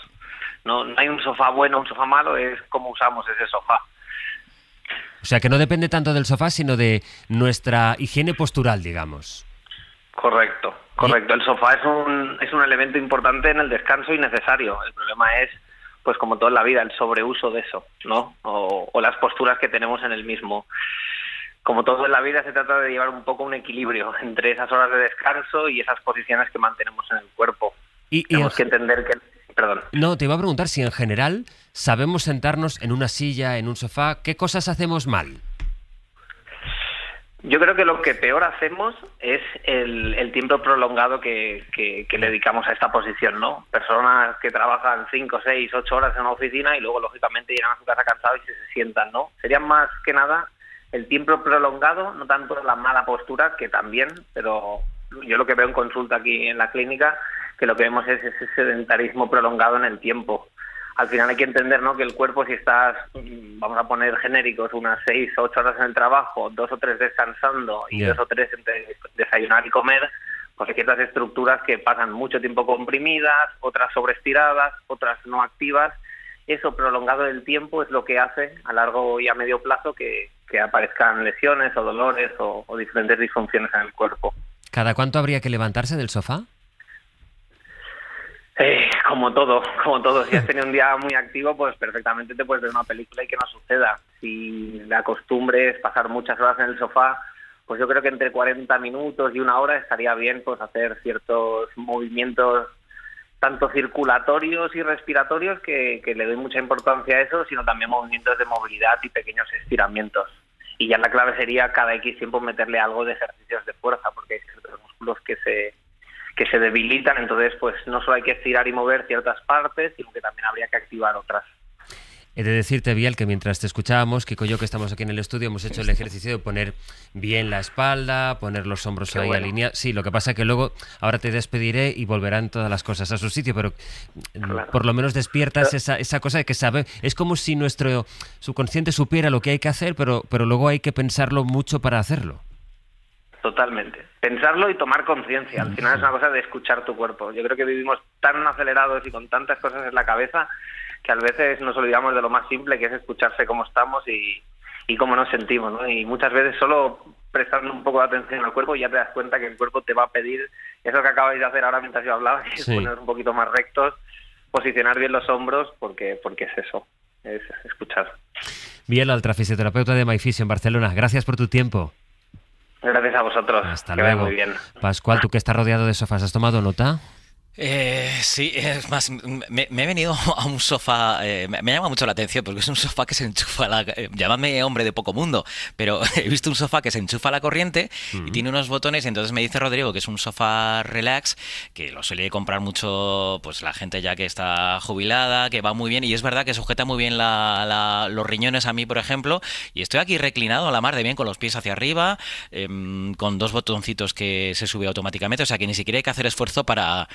No hay un sofá bueno, un sofá malo, es cómo usamos ese sofá. O sea, que no depende tanto del sofá, sino de nuestra higiene postural, digamos. Correcto. El sofá es un elemento importante en el descanso y necesario. El problema es, pues como todo en la vida, el sobreuso de eso, ¿no? O las posturas que tenemos en el mismo. como todo en la vida, se trata de llevar un poco un equilibrio entre esas horas de descanso y esas posiciones que mantenemos en el cuerpo. Tenemos que entender que... Perdón. No, te iba a preguntar si en general sabemos sentarnos en una silla, en un sofá. ¿Qué cosas hacemos mal? Yo creo que lo que peor hacemos es el tiempo prolongado que le dedicamos a esta posición, ¿no? Personas que trabajan 5, 6, 8 horas en una oficina y luego, lógicamente, llegan a su casa cansados y se sientan, ¿no? Sería más que nada el tiempo prolongado, no tanto la mala postura, que también, pero yo lo que veo en consulta aquí en la clínica, que lo que vemos es ese sedentarismo prolongado en el tiempo. Al final hay que entender, ¿no?, que el cuerpo, si estás, vamos a poner genéricos, unas 6 o 8 horas en el trabajo, 2 o 3 descansando y 2 o 3 entre desayunar y comer, pues hay ciertas estructuras que pasan mucho tiempo comprimidas, otras sobreestiradas, otras no activas. Eso prolongado del tiempo es lo que hace a largo y a medio plazo que aparezcan lesiones o dolores o diferentes disfunciones en el cuerpo. ¿Cada cuánto habría que levantarse del sofá? Como todo. Si has tenido un día muy activo, pues perfectamente te puedes ver una película y que no suceda. Si la costumbre es pasar muchas horas en el sofá, pues yo creo que entre 40 minutos y una hora estaría bien pues hacer ciertos movimientos tanto circulatorios y respiratorios, que le doy mucha importancia a eso, sino también movimientos de movilidad y pequeños estiramientos. Y ya la clave sería cada X tiempo meterle algo de ejercicios de fuerza, porque hay ciertos músculos que se debilitan, entonces pues no solo hay que estirar y mover ciertas partes, sino que también habría que activar otras. He de decirte, Biel, que mientras te escuchábamos, Kiko y yo, que estamos aquí en el estudio, hemos hecho el ejercicio de poner bien la espalda, poner los hombros ahí alineados. Sí, lo que pasa es que luego, ahora te despediré y volverán todas las cosas a su sitio, pero por lo menos despiertas esa cosa de que sabe. Es como si nuestro subconsciente supiera lo que hay que hacer, pero luego hay que pensarlo mucho para hacerlo. Totalmente. Pensarlo y tomar conciencia. Al final es una cosa de escuchar tu cuerpo. Yo creo que vivimos tan acelerados y con tantas cosas en la cabeza que a veces nos olvidamos de lo más simple, que es escucharse cómo estamos y cómo nos sentimos, ¿no? Y muchas veces solo prestando un poco de atención al cuerpo ya te das cuenta que el cuerpo te va a pedir eso que acabáis de hacer ahora mientras yo hablaba, que es poner un poquito más rectos, posicionar bien los hombros, porque es eso, es escuchar. Biel Altra, fisioterapeuta de MyFisio en Barcelona. Gracias por tu tiempo. Gracias a vosotros. Hasta que luego. Muy bien. Pascual, tú que estás rodeado de sofás, ¿has tomado nota? Sí, es más, me he venido a un sofá, me llama mucho la atención porque es un sofá que se enchufa llámame hombre de poco mundo, pero he visto un sofá que se enchufa a la corriente y tiene unos botones, y entonces me dice Rodrigo que es un sofá relax, que lo suele comprar mucho pues la gente ya que está jubilada, que va muy bien, y es verdad que sujeta muy bien los riñones a mí, por ejemplo, y estoy aquí reclinado a la mar de bien con los pies hacia arriba, con 2 botoncitos que se sube automáticamente, o sea que ni siquiera hay que hacer esfuerzo para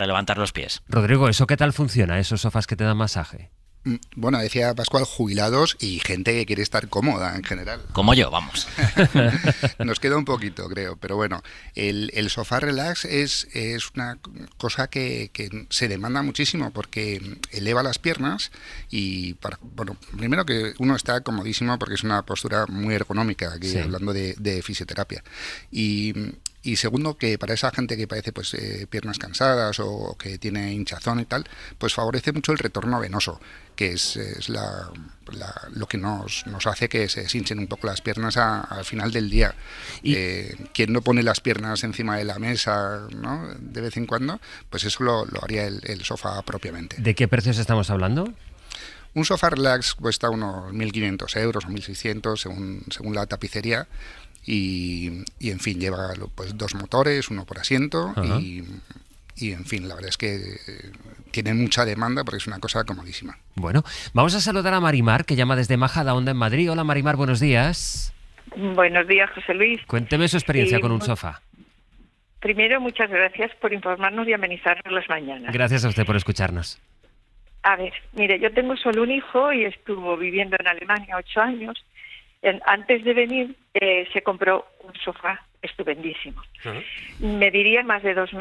levantar los pies. Rodrigo, ¿eso qué tal funciona, esos sofás que te dan masaje? Bueno, decía Pascual, jubilados y gente que quiere estar cómoda en general. Como yo, vamos. Nos queda un poquito, creo, pero bueno, el sofá relax es una cosa que se demanda muchísimo porque eleva las piernas y, bueno, primero que uno está comodísimo porque es una postura muy ergonómica, aquí hablando de fisioterapia, y segundo, que para esa gente que parece pues piernas cansadas o que tiene hinchazón y tal, pues favorece mucho el retorno venoso, que es lo que nos hace que se hinchen un poco las piernas al final del día. Quien no pone las piernas encima de la mesa, ¿no?, de vez en cuando, pues eso lo haría el sofá propiamente. ¿De qué precios estamos hablando? Un sofá relax cuesta unos 1.500 euros o 1.600 según la tapicería. Y en fin, lleva pues 2 motores, uno por asiento y en fin, la verdad es que tiene mucha demanda porque es una cosa comodísima. Bueno, vamos a saludar a Marimar, que llama desde Majadahonda en Madrid. Hola Marimar, buenos días. Buenos días, José Luis. Cuénteme su experiencia con un sofá. Primero, muchas gracias por informarnos y amenizarnos las mañanas. Gracias a usted por escucharnos. A ver, mire, yo tengo solo un hijo y estuvo viviendo en Alemania 8 años. Antes de venir se compró un sofá estupendísimo. Mediría más de 2,5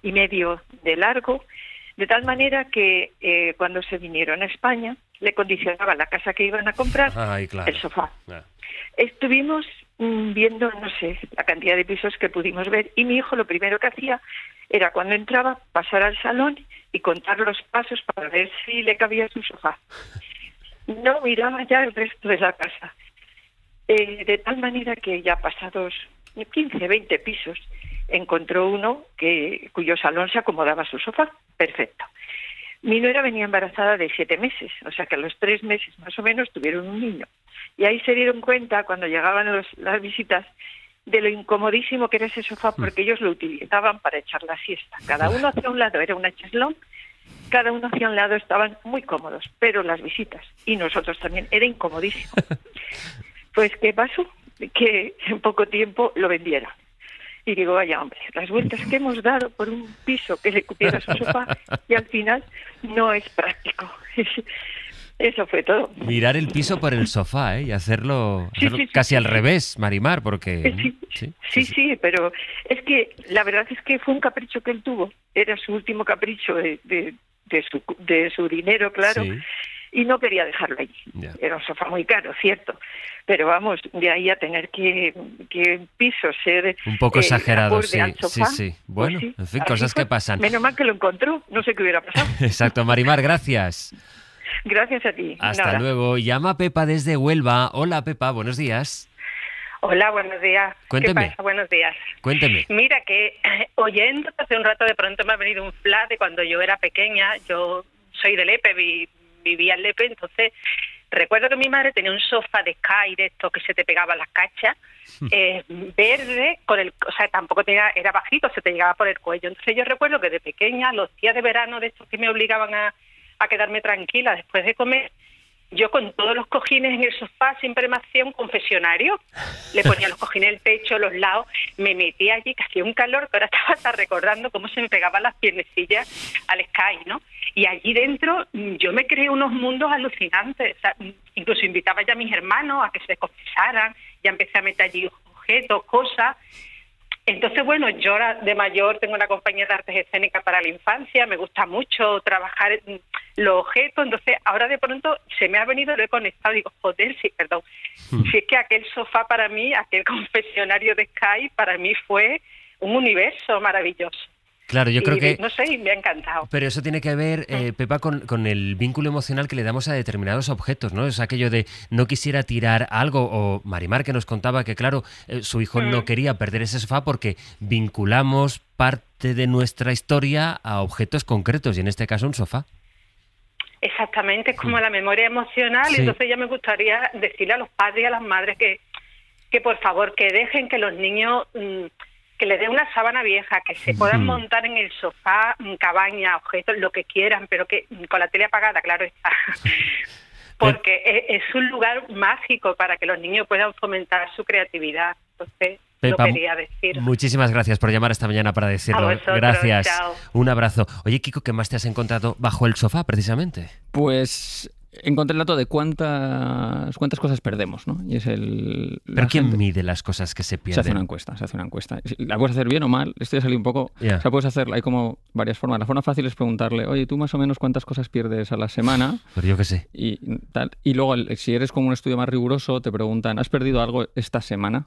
metros de largo, de tal manera que cuando se vinieron a España le condicionaba la casa que iban a comprar el sofá. Estuvimos viendo, no sé, la cantidad de pisos que pudimos ver, y mi hijo lo primero que hacía era, cuando entraba, pasar al salón y contar los pasos para ver si le cabía su sofá. No miraba ya el resto de la casa. De tal manera que ya pasados 15, 20 pisos, encontró uno cuyo salón se acomodaba a su sofá. Perfecto. Mi nuera venía embarazada de 7 meses, o sea que a los 3 meses más o menos tuvieron un niño. Y ahí se dieron cuenta, cuando llegaban las visitas, de lo incomodísimo que era ese sofá, porque ellos lo utilizaban para echar la siesta. Cada uno hacia un lado, era una cheslón, cada uno hacia un lado, estaban muy cómodos, pero las visitas, y nosotros también, era incomodísimo. Pues, ¿qué pasó? Que en poco tiempo lo vendieron. Y digo, vaya hombre, las vueltas que hemos dado por un piso que le cupiera su sofá y al final no es práctico. Eso fue todo. Mirar el piso por el sofá, ¿eh? Y hacerlo casi al revés, Marimar, porque... Sí, pero es que la verdad es que fue un capricho que él tuvo. Era su último capricho de su dinero, claro. Sí. Y no quería dejarlo allí. Yeah. Era un sofá muy caro, cierto. Pero vamos, de ahí a tener que el piso ser... Un poco exagerado, sí. Sofá, sí. Bueno, pues sí, en fin, cosas que pasan. Menos mal que lo encontró, no sé qué hubiera pasado. Exacto, Marimar, gracias. Gracias a ti. Hasta luego. Llama Pepa desde Huelva. Hola, Pepa, buenos días. Hola, buenos días. Cuénteme. ¿Qué pasa? Buenos días. Cuénteme. Mira que oyendo hace un rato de pronto me ha venido un flash de cuando yo era pequeña. Yo soy de Lepe, vivía en Lepe, entonces recuerdo que mi madre tenía un sofá de Sky de estos que se te pegaban las cachas, verde, o sea, tampoco era bajito, se te llegaba por el cuello. Entonces yo recuerdo que de pequeña, los días de verano de estos que me obligaban a quedarme tranquila después de comer, yo con todos los cojines en el sofá siempre me hacía un confesionario. Le ponía los cojines en el techo, los lados, me metía allí, que hacía un calor, que ahora estaba hasta recordando cómo se me pegaban las piernecillas al Sky, ¿no? Y allí dentro yo me creé unos mundos alucinantes. O sea, incluso invitaba ya a mis hermanos a que se confesaran, ya empecé a meter allí objetos, cosas. Entonces, bueno, yo ahora de mayor tengo una compañía de artes escénicas para la infancia, me gusta mucho trabajar los objetos, entonces ahora de pronto se me ha venido, lo he conectado, digo, joder, sí, perdón. Si es que aquel sofá para mí, aquel confesionario de Sky, para mí fue un universo maravilloso. Claro, yo creo que... No sé, me ha encantado. Pero eso tiene que ver, Pepa, con el vínculo emocional que le damos a determinados objetos, ¿no? Es aquello de no quisiera tirar algo, o Marimar que nos contaba que, claro, su hijo no quería perder ese sofá porque vinculamos parte de nuestra historia a objetos concretos, y en este caso un sofá. Exactamente, es como la memoria emocional, Sí. y entonces ya me gustaría decirle a los padres y a las madres que por favor, que dejen que los niños... que les den una sábana vieja, que se puedan montar en el sofá, cabaña, objetos, lo que quieran, pero que con la tele apagada, claro está. Porque es un lugar mágico para que los niños puedan fomentar su creatividad. Entonces, Pepa, lo quería decir. Muchísimas gracias por llamar esta mañana para decirlo. A vosotros, Gracias. chao. Un abrazo. Oye, Kiko, ¿qué más te has encontrado bajo el sofá, precisamente? Pues encontré el dato de cuántas cosas perdemos, ¿no? Y es ¿Pero quién mide las cosas que se pierden? Se hace una encuesta. ¿La puedes hacer bien o mal? Esto ya salió un poco... Yeah. O sea, puedes hacerla, hay como varias formas. La forma fácil es preguntarle, oye, ¿tú más o menos cuántas cosas pierdes a la semana? Pero yo qué sé. Y tal. Y luego, si eres como un estudio más riguroso, te preguntan, ¿has perdido algo esta semana?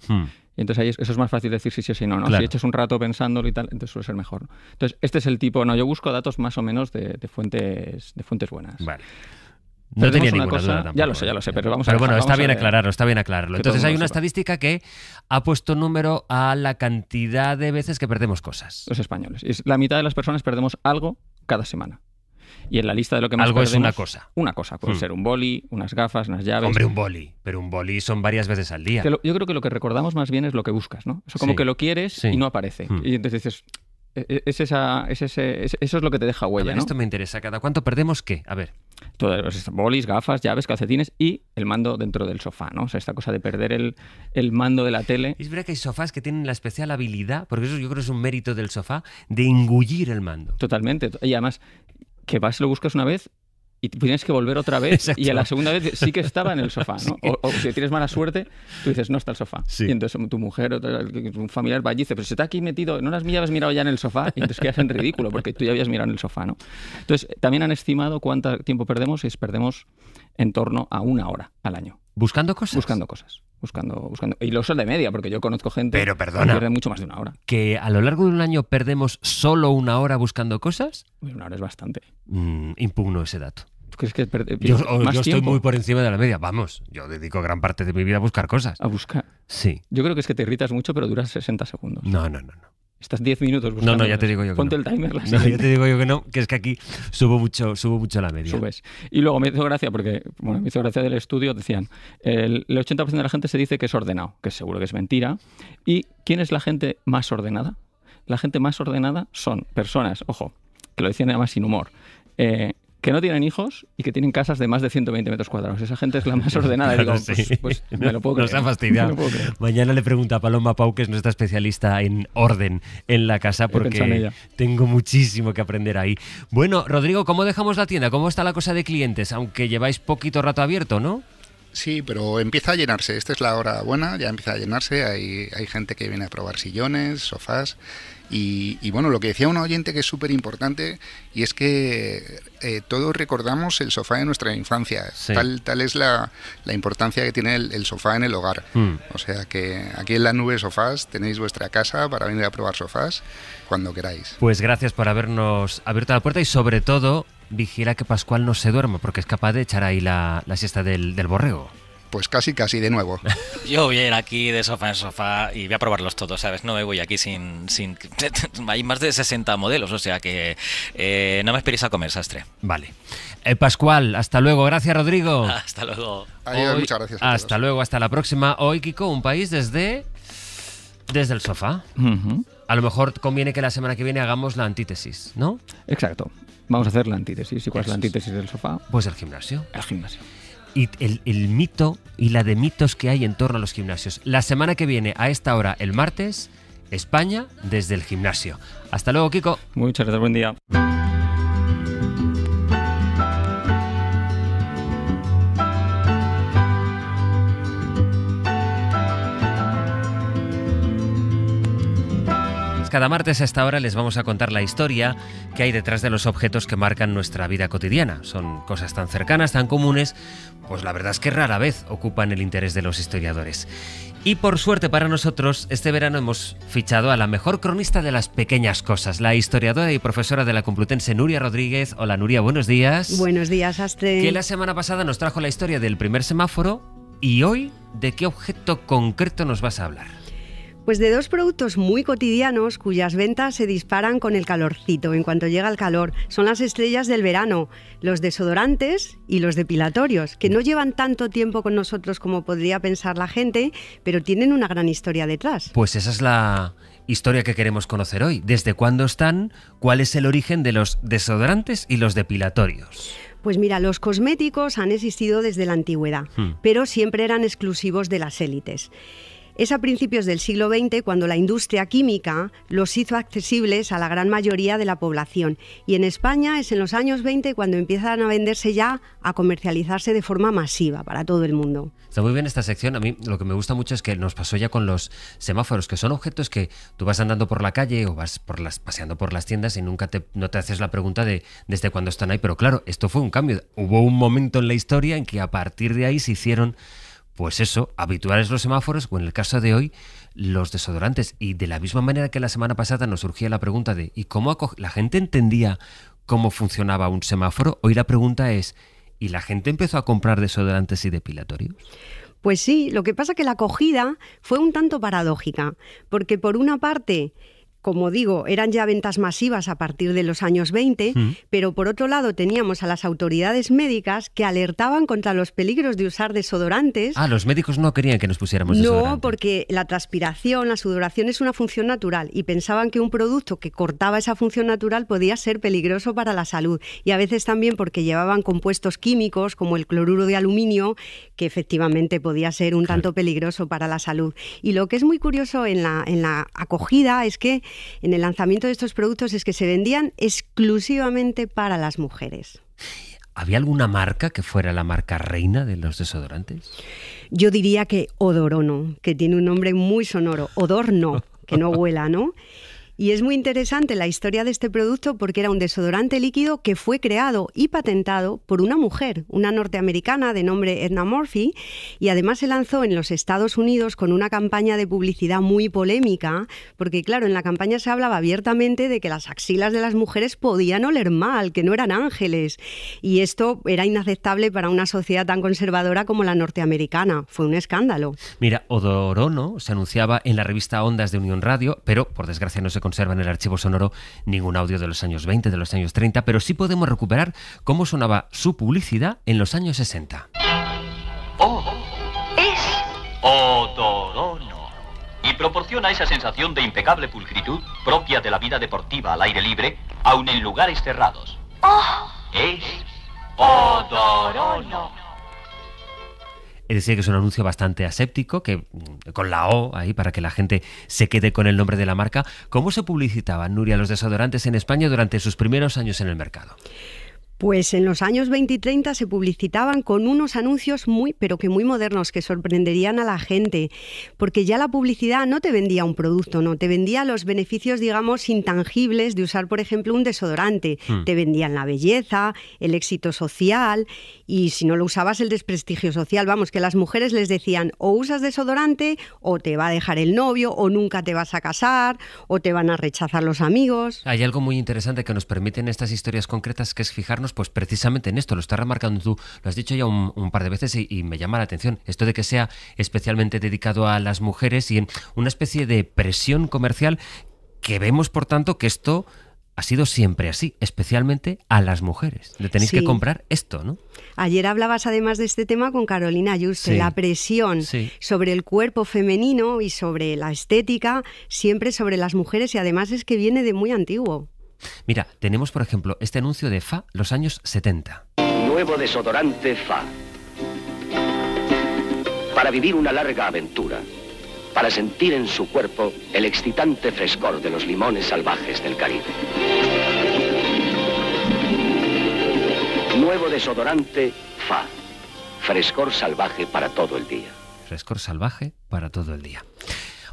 Y entonces ahí eso es más fácil decir sí o sí, no. Claro. Si echas un rato pensándolo y tal, entonces suele ser mejor. Entonces, este es el tipo... No, yo busco datos más o menos de fuentes fuentes buenas. Vale. No tenía ninguna cosa, duda tampoco. Ya lo sé, pero vamos pero a bueno, vamos está bien a aclararlo, está bien aclararlo. que todo Entonces el hay mundo una sepa. estadística que ha puesto número a la cantidad de veces que perdemos cosas. Los españoles. Y la mitad de las personas perdemos algo cada semana. Y en la lista de lo que más Algo es perdemos... una cosa. Una cosa. Puede ser un boli, unas gafas, unas llaves... Hombre, un boli. Pero un boli son varias veces al día. Yo creo que lo que recordamos más bien es lo que buscas, ¿no? Eso como Sí. que lo quieres Sí. y no aparece. Y entonces dices... Eso es lo que te deja A huella, ver, ¿no? esto me interesa. ¿Cada cuánto perdemos qué? A ver. Todos los bolis, gafas, llaves, calcetines y el mando dentro del sofá, ¿no? O sea, esta cosa de perder el mando de la tele. Es verdad que hay sofás que tienen la especial habilidad, porque eso yo creo que es un mérito del sofá, de engullir el mando. Totalmente. Y además, que vas y lo buscas una vez y tienes que volver otra vez. Exacto. Y a la segunda vez sí que estaba en el sofá, ¿no? O si tienes mala suerte, tú dices, no está el sofá. Sí. Y entonces tu mujer o un familiar va y dice, pero si está aquí metido, no las habías mirado ya en el sofá, y entonces quedas en ridículo porque tú ya habías mirado en el sofá, ¿no? Entonces, también han estimado cuánto tiempo perdemos, y perdemos en torno a 1 hora al año. ¿Buscando cosas? Buscando cosas. Buscando. Y lo son de media, porque yo conozco gente Pero perdona, que pierde mucho más de 1 hora. ¿que a lo largo de un año perdemos solo 1 hora buscando cosas? 1 hora es bastante. Impugno ese dato. ¿Tú crees que Yo más estoy tiempo? muy por encima de la media. Vamos, yo dedico gran parte de mi vida a buscar cosas. ¿A buscar? Sí. Yo creo que es que te irritas mucho, pero duras 60 segundos. No. Estás 10 minutos buscando. No, ya te digo yo que Ponte no. el timer. No, ya te digo yo que no, que es que aquí subo mucho la media. Subes. Y luego me hizo gracia porque, bueno, me hizo gracia del estudio, decían, el 80% de la gente se dice que es ordenado, que seguro que es mentira. ¿Y quién es la gente más ordenada? La gente más ordenada son personas, ojo, que lo decían además sin humor, que no tienen hijos y que tienen casas de más de 120 metros cuadrados. Esa gente es la más ordenada. Claro, Digo, sí. pues me lo puedo creer. Nos ha fastidiado. Me lo puedo creer. Mañana le pregunto a Paloma Pau, que es nuestra especialista en orden en la casa, pensado en porque ella. tengo muchísimo que aprender ahí. Bueno, Rodrigo, ¿cómo dejamos la tienda? ¿Cómo está la cosa de clientes? Aunque lleváis poquito rato abierto, ¿no? Sí, pero empieza a llenarse. Esta es la hora buena, ya empieza a llenarse. Hay gente que viene a probar sillones, sofás. Y bueno, lo que decía un oyente que es súper importante, y es que todos recordamos el sofá de nuestra infancia. Sí. Tal es la importancia que tiene el sofá en el hogar. O sea que aquí en la Nube Sofás tenéis vuestra casa para venir a probar sofás cuando queráis. Pues gracias por habernos abierto la puerta y sobre todo vigila que Pascual no se duerma, porque es capaz de echar ahí la siesta del borrego. Pues casi de nuevo. Yo voy a ir aquí de sofá en sofá y voy a probarlos todos, ¿sabes? No me voy aquí sin... Hay más de 60 modelos, o sea que no me esperéis a comer, sastre. Vale. Pascual, hasta luego. Gracias, Rodrigo. Hasta luego. Adiós, muchas gracias a hasta luego, hasta la próxima. Hoy, Kiko, un país desde el sofá. A lo mejor conviene que la semana que viene hagamos la antítesis, ¿no? Exacto. Vamos a hacer la antítesis. ¿Y cuál es la antítesis del sofá? Pues el gimnasio. El gimnasio. Y el mito y la de mitos que hay en torno a los gimnasios. La semana que viene, a esta hora, el martes, España desde el gimnasio. Hasta luego, Kiko. Muchas gracias, buen día. Cada martes a esta hora les vamos a contar la historia que hay detrás de los objetos que marcan nuestra vida cotidiana. Son cosas tan cercanas, tan comunes, pues la verdad es que rara vez ocupan el interés de los historiadores. Y por suerte para nosotros, este verano hemos fichado a la mejor cronista de las pequeñas cosas, la historiadora y profesora de la Complutense, Nuria Rodríguez. Hola, Nuria, buenos días. Buenos días, Astre. Que la semana pasada nos trajo la historia del primer semáforo y hoy, ¿de qué objeto concreto nos vas a hablar? Pues de dos productos muy cotidianos cuyas ventas se disparan con el calorcito en cuanto llega el calor. Son las estrellas del verano, los desodorantes y los depilatorios, que no llevan tanto tiempo con nosotros como podría pensar la gente, pero tienen una gran historia detrás. Pues esa es la historia que queremos conocer hoy. ¿Desde cuándo están? ¿Cuál es el origen de los desodorantes y los depilatorios? Pues mira, los cosméticos han existido desde la antigüedad, pero siempre eran exclusivos de las élites. Es a principios del siglo XX cuando la industria química los hizo accesibles a la gran mayoría de la población. Y en España es en los años 20 cuando empiezan a venderse ya, a comercializarse de forma masiva para todo el mundo. Está muy bien esta sección. A mí lo que me gusta mucho es que nos pasó ya con los semáforos, que son objetos que tú vas andando por la calle o vas paseando por las tiendas y nunca no te haces la pregunta de desde cuándo están ahí. Pero claro, esto fue un cambio. Hubo un momento en la historia en que a partir de ahí se hicieron... Pues eso, habituales los semáforos o en el caso de hoy, los desodorantes. Y de la misma manera que la semana pasada nos surgía la pregunta de ¿y cómo la gente entendía cómo funcionaba un semáforo? Hoy la pregunta es ¿y la gente empezó a comprar desodorantes y depilatorios? Pues sí, lo que pasa es que la acogida fue un tanto paradójica, porque por una parte... Como digo, eran ya ventas masivas a partir de los años 20, pero por otro lado teníamos a las autoridades médicas que alertaban contra los peligros de usar desodorantes. Ah, los médicos no querían que nos pusiéramos desodorante. No, porque la transpiración, la sudoración es una función natural y pensaban que un producto que cortaba esa función natural podía ser peligroso para la salud. Y a veces también porque llevaban compuestos químicos como el cloruro de aluminio, que efectivamente podía ser un tanto peligroso para la salud. Y lo que es muy curioso en la acogida es que en el lanzamiento de estos productos es que se vendían exclusivamente para las mujeres. ¿Había alguna marca que fuera la marca reina de los desodorantes? Yo diría que Odorono, que tiene un nombre muy sonoro. Odor no, que no huela, ¿no? Y es muy interesante la historia de este producto porque era un desodorante líquido que fue creado y patentado por una mujer, una norteamericana de nombre Edna Murphy, y además se lanzó en los Estados Unidos con una campaña de publicidad muy polémica, porque claro, en la campaña se hablaba abiertamente de que las axilas de las mujeres podían oler mal, que no eran ángeles, y esto era inaceptable para una sociedad tan conservadora como la norteamericana. Fue un escándalo. Mira, Odorono se anunciaba en la revista Ondas de Unión Radio, pero por desgracia no se conserva en el archivo sonoro ningún audio de los años 20, de los años 30, pero sí podemos recuperar cómo sonaba su publicidad en los años 60. Es Odorono y proporciona esa sensación de impecable pulcritud propia de la vida deportiva al aire libre, aun en lugares cerrados. Es Odorono. Es decir, que es un anuncio bastante aséptico, que con la O ahí para que la gente se quede con el nombre de la marca. ¿Cómo se publicitaban, Nuria, los desodorantes en España durante sus primeros años en el mercado? Pues en los años 20 y 30 se publicitaban con unos anuncios muy modernos que sorprenderían a la gente, porque ya la publicidad no te vendía un producto, no, te vendía los beneficios, digamos, intangibles de usar, por ejemplo, un desodorante. Te vendían la belleza, el éxito social y si no lo usabas, el desprestigio social. Vamos, que las mujeres les decían o usas desodorante o te va a dejar el novio o nunca te vas a casar o te van a rechazar los amigos. Hay algo muy interesante que nos permiten estas historias concretas, que es fijarnos pues precisamente en esto. Lo estás remarcando tú, lo has dicho ya un par de veces y me llama la atención. Esto de que sea especialmente dedicado a las mujeres y en una especie de presión comercial que vemos, por tanto, que esto ha sido siempre así, especialmente a las mujeres. Le tenéis que comprar esto, ¿no? Ayer hablabas además de este tema con Carolina Yuste, la presión sobre el cuerpo femenino y sobre la estética, siempre sobre las mujeres, y además es que viene de muy antiguo. Mira, tenemos por ejemplo este anuncio de Fa, los años 70. Nuevo desodorante Fa. Para vivir una larga aventura. Para sentir en su cuerpo el excitante frescor de los limones salvajes del Caribe. Nuevo desodorante Fa. Frescor salvaje para todo el día. Frescor salvaje para todo el día.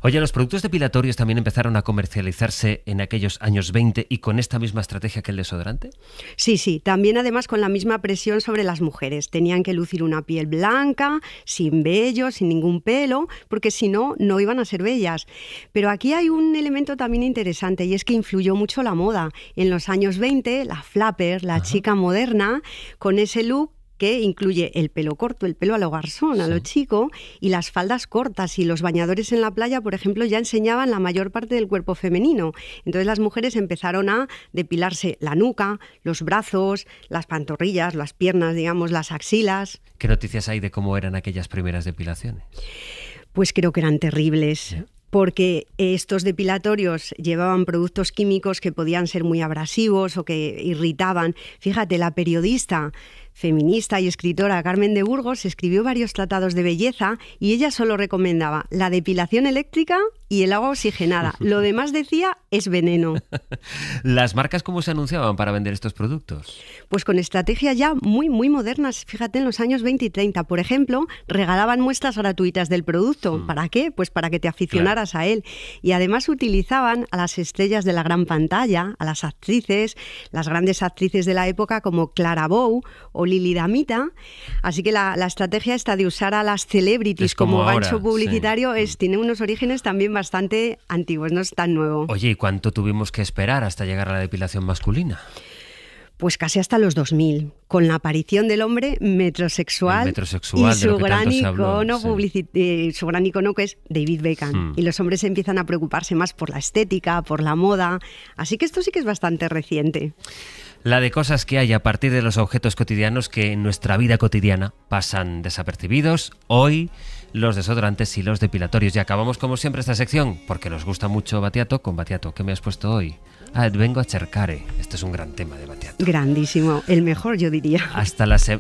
Oye, los productos depilatorios también empezaron a comercializarse en aquellos años 20 y con esta misma estrategia que el desodorante. Sí, también además con la misma presión sobre las mujeres. Tenían que lucir una piel blanca, sin vello, sin ningún pelo, porque si no, no iban a ser bellas. Pero aquí hay un elemento también interesante y es que influyó mucho la moda. En los años 20, la flapper, la chica moderna, con ese look que incluye el pelo corto, el pelo a lo garzón, a lo chico, y las faldas cortas, y los bañadores en la playa, por ejemplo, ya enseñaban la mayor parte del cuerpo femenino. Entonces las mujeres empezaron a depilarse la nuca, los brazos, las pantorrillas, las piernas, digamos, las axilas. ¿Qué noticias hay de cómo eran aquellas primeras depilaciones? Pues creo que eran terribles. Porque estos depilatorios llevaban productos químicos que podían ser muy abrasivos o que irritaban. Fíjate, la periodista feminista y escritora Carmen de Burgos escribió varios tratados de belleza y ella solo recomendaba la depilación eléctrica y el agua oxigenada. Lo demás, decía, es veneno. ¿Las marcas cómo se anunciaban para vender estos productos? Pues con estrategias ya muy modernas, fíjate, en los años 20 y 30. Por ejemplo, regalaban muestras gratuitas del producto. ¿Para qué? Pues para que te aficionaras a él. Y además utilizaban a las estrellas de la gran pantalla, a las actrices, las grandes actrices de la época como Clara Bow o Lili Damita. Así que la estrategia esta de usar a las celebrities como gancho publicitario tiene unos orígenes también bastante antiguos, no es tan nuevo. Oye, ¿y cuánto tuvimos que esperar hasta llegar a la depilación masculina? Pues casi hasta los 2000, con la aparición del hombre metrosexual y su gran icono su gran icono, que es David Beckham. Y los hombres empiezan a preocuparse más por la estética, por la moda. Así que esto sí que es bastante reciente. La de cosas que hay a partir de los objetos cotidianos que en nuestra vida cotidiana pasan desapercibidos. Hoy, los desodorantes y los depilatorios. Y acabamos como siempre esta sección, porque nos gusta mucho Battiato, con Battiato. ¿Qué me has puesto hoy? Vengo a cercare. Este es un gran tema de Battiato. Grandísimo, el mejor, yo diría.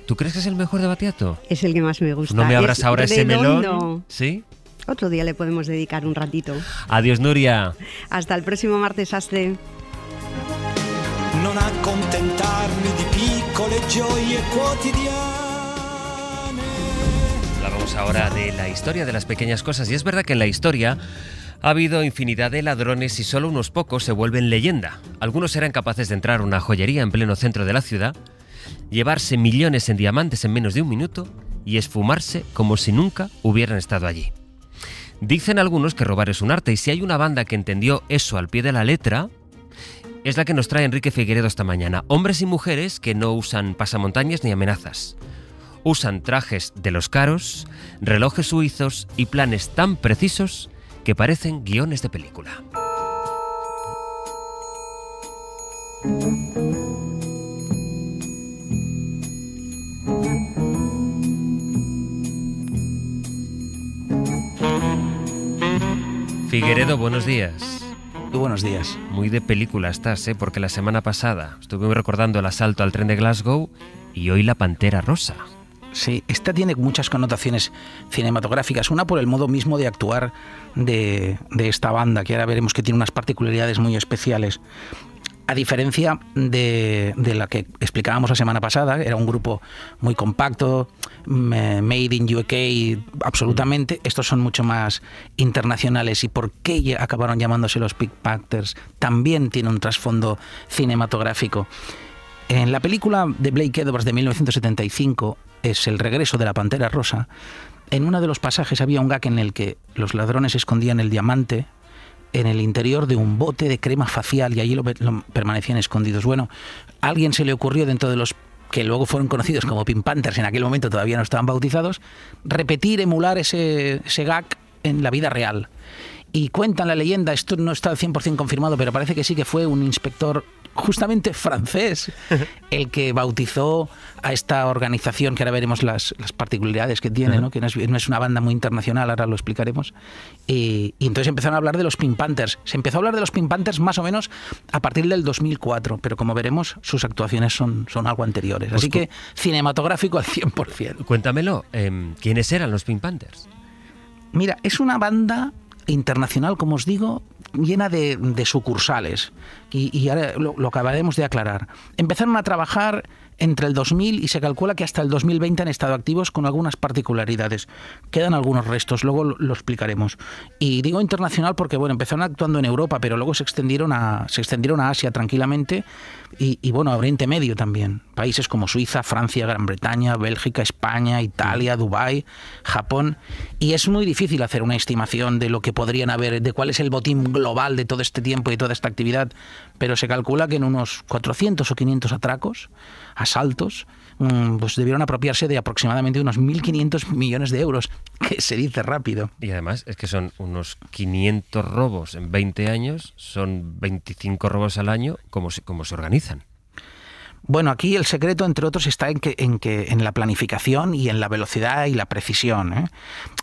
¿Tú crees que es el mejor de Battiato? Es el que más me gusta. ¿No me abras ahora ese melón? ¿Sí? Otro día le podemos dedicar un ratito. Adiós, Nuria. Hasta el próximo martes, Astre. Non accontentarmi di piccole gioie quotidiane. Hablamos ahora de la historia de las pequeñas cosas, y es verdad que en la historia Ha habido infinidad de ladrones y solo unos pocos se vuelven leyenda. Algunos eran capaces de entrar a una joyería en pleno centro de la ciudad, llevarse millones en diamantes en menos de un minuto y esfumarse como si nunca hubieran estado allí. Dicen algunos que robar es un arte, y si hay una banda que entendió eso al pie de la letra, es la que nos trae Enrique Figueredo esta mañana. Hombres y mujeres que no usan pasamontañas ni amenazas. Usan trajes de los caros, relojes suizos y planes tan precisos que parecen guiones de película. Figueredo, buenos días. Muy buenos días. Muy de película estás, ¿eh? Porque la semana pasada estuve recordando el asalto al tren de Glasgow y hoy La Pantera Rosa. Sí, esta tiene muchas connotaciones cinematográficas. Una por el modo mismo de actuar de esta banda, que ahora veremos que tiene unas particularidades muy especiales. A diferencia de la que explicábamos la semana pasada, era un grupo muy compacto, made in UK absolutamente. Estos son mucho más internacionales. ¿Y por qué acabaron llamándose los Pink Panthers? También tiene un trasfondo cinematográfico. En la película de Blake Edwards de 1975, es El regreso de la Pantera Rosa, en uno de los pasajes había un gag en el que los ladrones escondían el diamante en el interior de un bote de crema facial y allí lo permanecían escondidos. Bueno, a alguien se le ocurrió, dentro de los que luego fueron conocidos como Pink Panthers, en aquel momento todavía no estaban bautizados, emular ese gag en la vida real. Y cuentan la leyenda, esto no está al 100% confirmado, pero parece que sí, que fue un inspector justamente francés el que bautizó a esta organización, que ahora veremos las particularidades que tiene, ¿no? Que no es una banda muy internacional, ahora lo explicaremos. Y entonces empezaron a hablar de los Pink Panthers. Se empezó a hablar de los Pink Panthers más o menos a partir del 2004, pero como veremos, sus actuaciones son algo anteriores. Así que cinematográfico al 100%. Cuéntamelo, ¿quiénes eran los Pink Panthers? Mira, es una banda internacional, como os digo, llena de sucursales. Y ahora lo acabaremos de aclarar. Empezaron a trabajar entre el 2000 y se calcula que hasta el 2020 han estado activos, con algunas particularidades. Quedan algunos restos, luego lo explicaremos. Y digo internacional porque, bueno, empezaron actuando en Europa, pero luego se extendieron a Asia tranquilamente y bueno, a Oriente Medio también. Países como Suiza, Francia, Gran Bretaña, Bélgica, España, Italia, Dubái, Japón. Y es muy difícil hacer una estimación de lo que podrían haber, de cuál es el botín global de todo este tiempo y toda esta actividad, pero se calcula que en unos 400 o 500 asaltos, pues debieron apropiarse de aproximadamente unos 1.500 millones de euros, que se dice rápido. Y además es que son unos 500 robos en 20 años, son 25 robos al año. ¿Cómo se organizan? Bueno, aquí el secreto, entre otros, está en la planificación y en la velocidad y la precisión, ¿eh?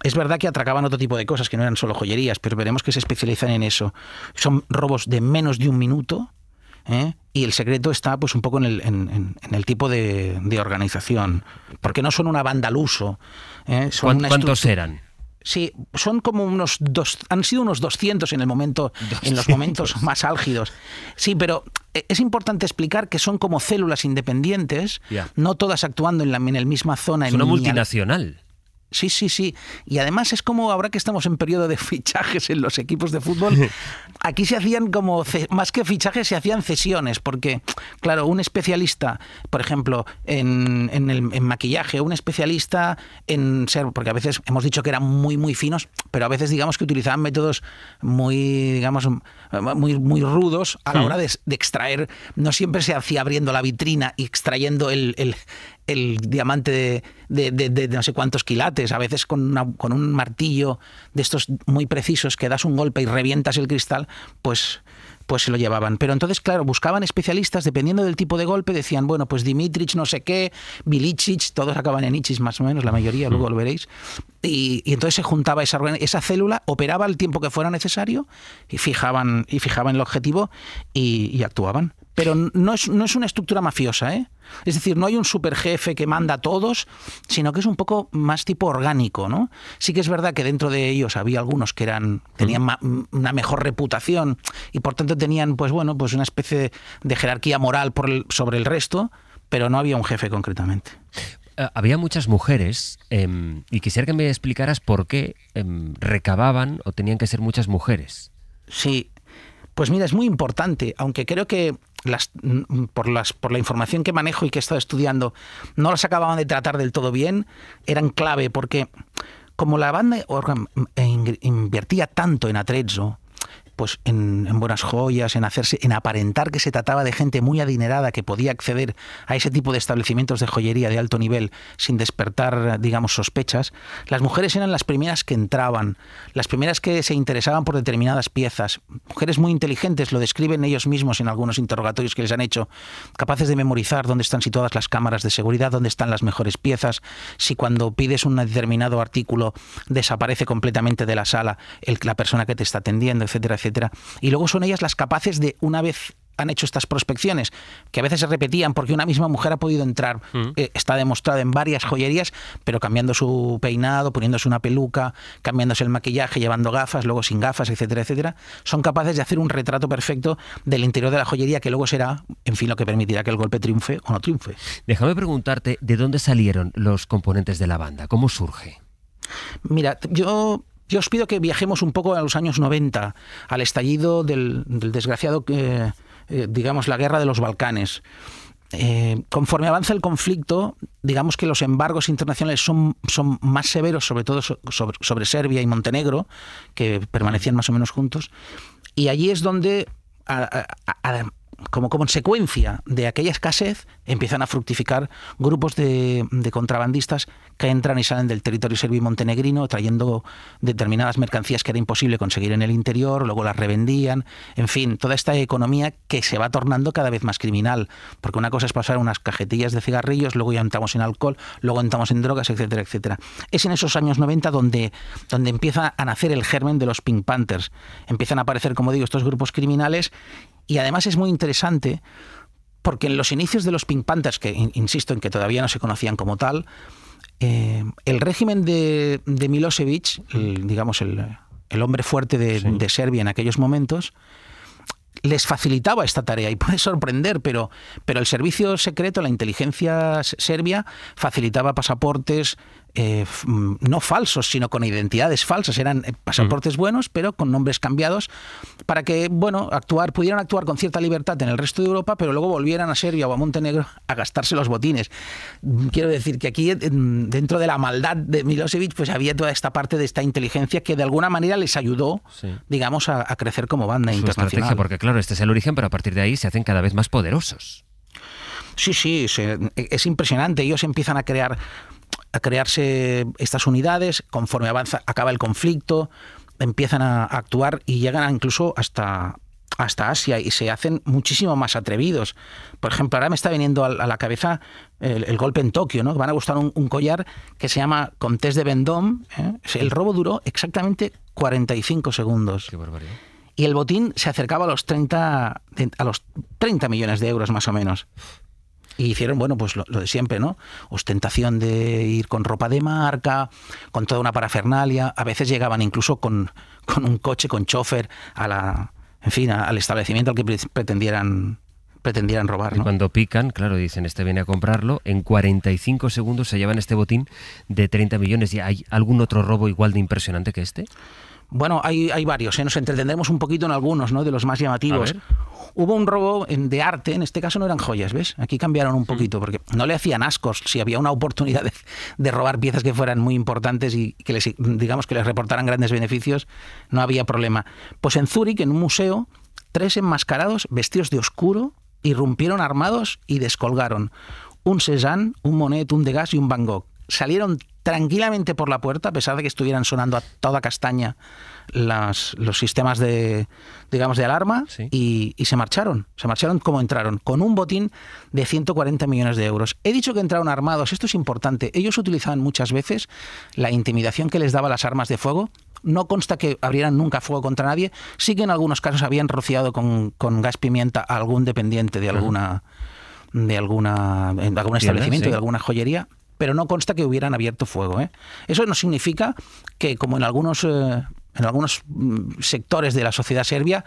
Es verdad que atracaban otro tipo de cosas, que no eran solo joyerías, pero veremos que se especializan en eso. Son robos de menos de un minuto, ¿eh? Y el secreto está pues un poco en el tipo de organización, porque no son una banda al uso, ¿eh? ¿Cuántos eran? Sí, son como han sido unos 200 en los momentos más álgidos. Sí, pero es importante explicar que son como células independientes, no todas actuando en la misma zona. Es una multinacional. Sí, sí, sí. Y además es como ahora que estamos en periodo de fichajes en los equipos de fútbol, aquí se hacían más que fichajes, se hacían cesiones, porque, claro, un especialista, por ejemplo, en maquillaje, un especialista en ser, porque a veces hemos dicho que eran muy, muy finos, pero a veces digamos que utilizaban métodos muy, digamos, muy rudos a la hora de extraer. No siempre se hacía abriendo la vitrina y extrayendo el diamante de no sé cuántos quilates, a veces con un martillo de estos muy precisos que das un golpe y revientas el cristal, pues se lo llevaban. Pero entonces, claro, buscaban especialistas, dependiendo del tipo de golpe, decían, bueno, pues Dimitrich no sé qué, Bilicic, todos acaban en Ichis más o menos, la mayoría, luego lo veréis, y entonces se juntaba esa célula, operaba el tiempo que fuera necesario y fijaban el objetivo y actuaban. Pero no es una estructura mafiosa, ¿eh? Es decir, no hay un superjefe que manda a todos, sino que es un poco más tipo orgánico, ¿no? Sí que es verdad que dentro de ellos había algunos que tenían una mejor reputación y por tanto tenían, pues bueno, pues una especie de jerarquía moral sobre el resto, pero no había un jefe concretamente. había muchas mujeres y quisiera que me explicaras por qué recababan o tenían que ser muchas mujeres. Sí, pues mira, es muy importante, aunque creo que por la información que manejo y que he estado estudiando, no las acababan de tratar del todo bien, eran clave porque como la banda invertía tanto en Atrezzo, pues en buenas joyas, en aparentar que se trataba de gente muy adinerada que podía acceder a ese tipo de establecimientos de joyería de alto nivel sin despertar, digamos, sospechas, las mujeres eran las primeras que entraban, las primeras que se interesaban por determinadas piezas. Mujeres muy inteligentes, lo describen ellos mismos en algunos interrogatorios que les han hecho, capaces de memorizar dónde están situadas las cámaras de seguridad, dónde están las mejores piezas, si cuando pides un determinado artículo desaparece completamente de la sala la persona que te está atendiendo, etcétera, etcétera. Y luego son ellas las capaces de, una vez han hecho estas prospecciones, que a veces se repetían porque una misma mujer ha podido entrar, está demostrado en varias joyerías, pero cambiando su peinado, poniéndose una peluca, cambiándose el maquillaje, llevando gafas, luego sin gafas, etcétera, etcétera, son capaces de hacer un retrato perfecto del interior de la joyería que luego será, en fin, lo que permitirá que el golpe triunfe o no triunfe. Déjame preguntarte, ¿de dónde salieron los componentes de la banda? ¿Cómo surge? Mira, yo os pido que viajemos un poco a los años 90, al estallido del desgraciado, digamos, la guerra de los Balcanes. Conforme avanza el conflicto, digamos que los embargos internacionales son más severos, sobre todo sobre Serbia y Montenegro, que permanecían más o menos juntos. Y allí es donde, como consecuencia de aquella escasez, empiezan a fructificar grupos de contrabandistas que entran y salen del territorio serbio y montenegrino trayendo determinadas mercancías que era imposible conseguir en el interior, luego las revendían, en fin, toda esta economía que se va tornando cada vez más criminal, porque una cosa es pasar unas cajetillas de cigarrillos, luego ya entramos en alcohol, luego entramos en drogas, etcétera, etcétera. Es en esos años 90 donde empieza a nacer el germen de los Pink Panthers. Empiezan a aparecer, como digo, estos grupos criminales. Y además es muy interesante porque en los inicios de los Pink Panthers, que insisto en que todavía no se conocían como tal, el régimen de Milosevic, digamos el hombre fuerte de Serbia en aquellos momentos, les facilitaba esta tarea y puede sorprender, pero el servicio secreto, la inteligencia serbia, facilitaba pasaportes no falsos, sino con identidades falsas. Eran pasaportes buenos, pero con nombres cambiados, para que, bueno, pudieran actuar con cierta libertad en el resto de Europa, pero luego volvieran a Serbia o a Montenegro a gastarse los botines. Quiero decir que aquí, dentro de la maldad de Milosevic, pues había toda esta parte de esta inteligencia que de alguna manera les ayudó, digamos, a crecer como banda internacional. Estrategia, porque claro, este es el origen, pero a partir de ahí se hacen cada vez más poderosos. Sí, es impresionante. Ellos empiezan a crearse estas unidades, conforme acaba el conflicto, empiezan a actuar y llegan incluso hasta Asia y se hacen muchísimo más atrevidos. Por ejemplo, ahora me está viniendo a la cabeza el golpe en Tokio, ¿no? Van a buscar un collar que se llama Comtesse de Vendôme. El robo duró exactamente 45 segundos. Qué barbaridad. Y el botín se acercaba a los 30 millones de euros más o menos. Y hicieron, bueno, pues lo de siempre, ¿no? Ostentación de ir con ropa de marca, con toda una parafernalia. A veces llegaban incluso con un coche, con chofer, al establecimiento al que pretendieran robar, ¿no? Y cuando pican, claro, dicen, este viene a comprarlo, en 45 segundos se llevan este botín de 30 millones. ¿Y hay algún otro robo igual de impresionante que este? Bueno, hay varios, nos entretendremos un poquito en algunos, ¿no? De los más llamativos. Hubo un robo de arte, en este caso no eran joyas, ¿ves? Aquí cambiaron un poquito, porque no le hacían ascos si había una oportunidad de robar piezas que fueran muy importantes y que les reportaran grandes beneficios, no había problema. Pues en Zúrich, en un museo, 3 enmascarados, vestidos de oscuro, irrumpieron armados y descolgaron un Cézanne, un Monet, un Degas y un Van Gogh. Salieron tranquilamente por la puerta, a pesar de que estuvieran sonando a toda castaña los sistemas de alarma, y se marcharon como entraron, con un botín de 140 millones de euros. He dicho que entraron armados, esto es importante. Ellos utilizaban muchas veces la intimidación que les daba las armas de fuego. No consta que abrieran nunca fuego contra nadie. Sí que en algunos casos habían rociado con gas pimienta a algún dependiente de algún establecimiento, de alguna joyería, pero no consta que hubieran abierto fuego, ¿eh? Eso no significa que, como en algunos sectores de la sociedad serbia,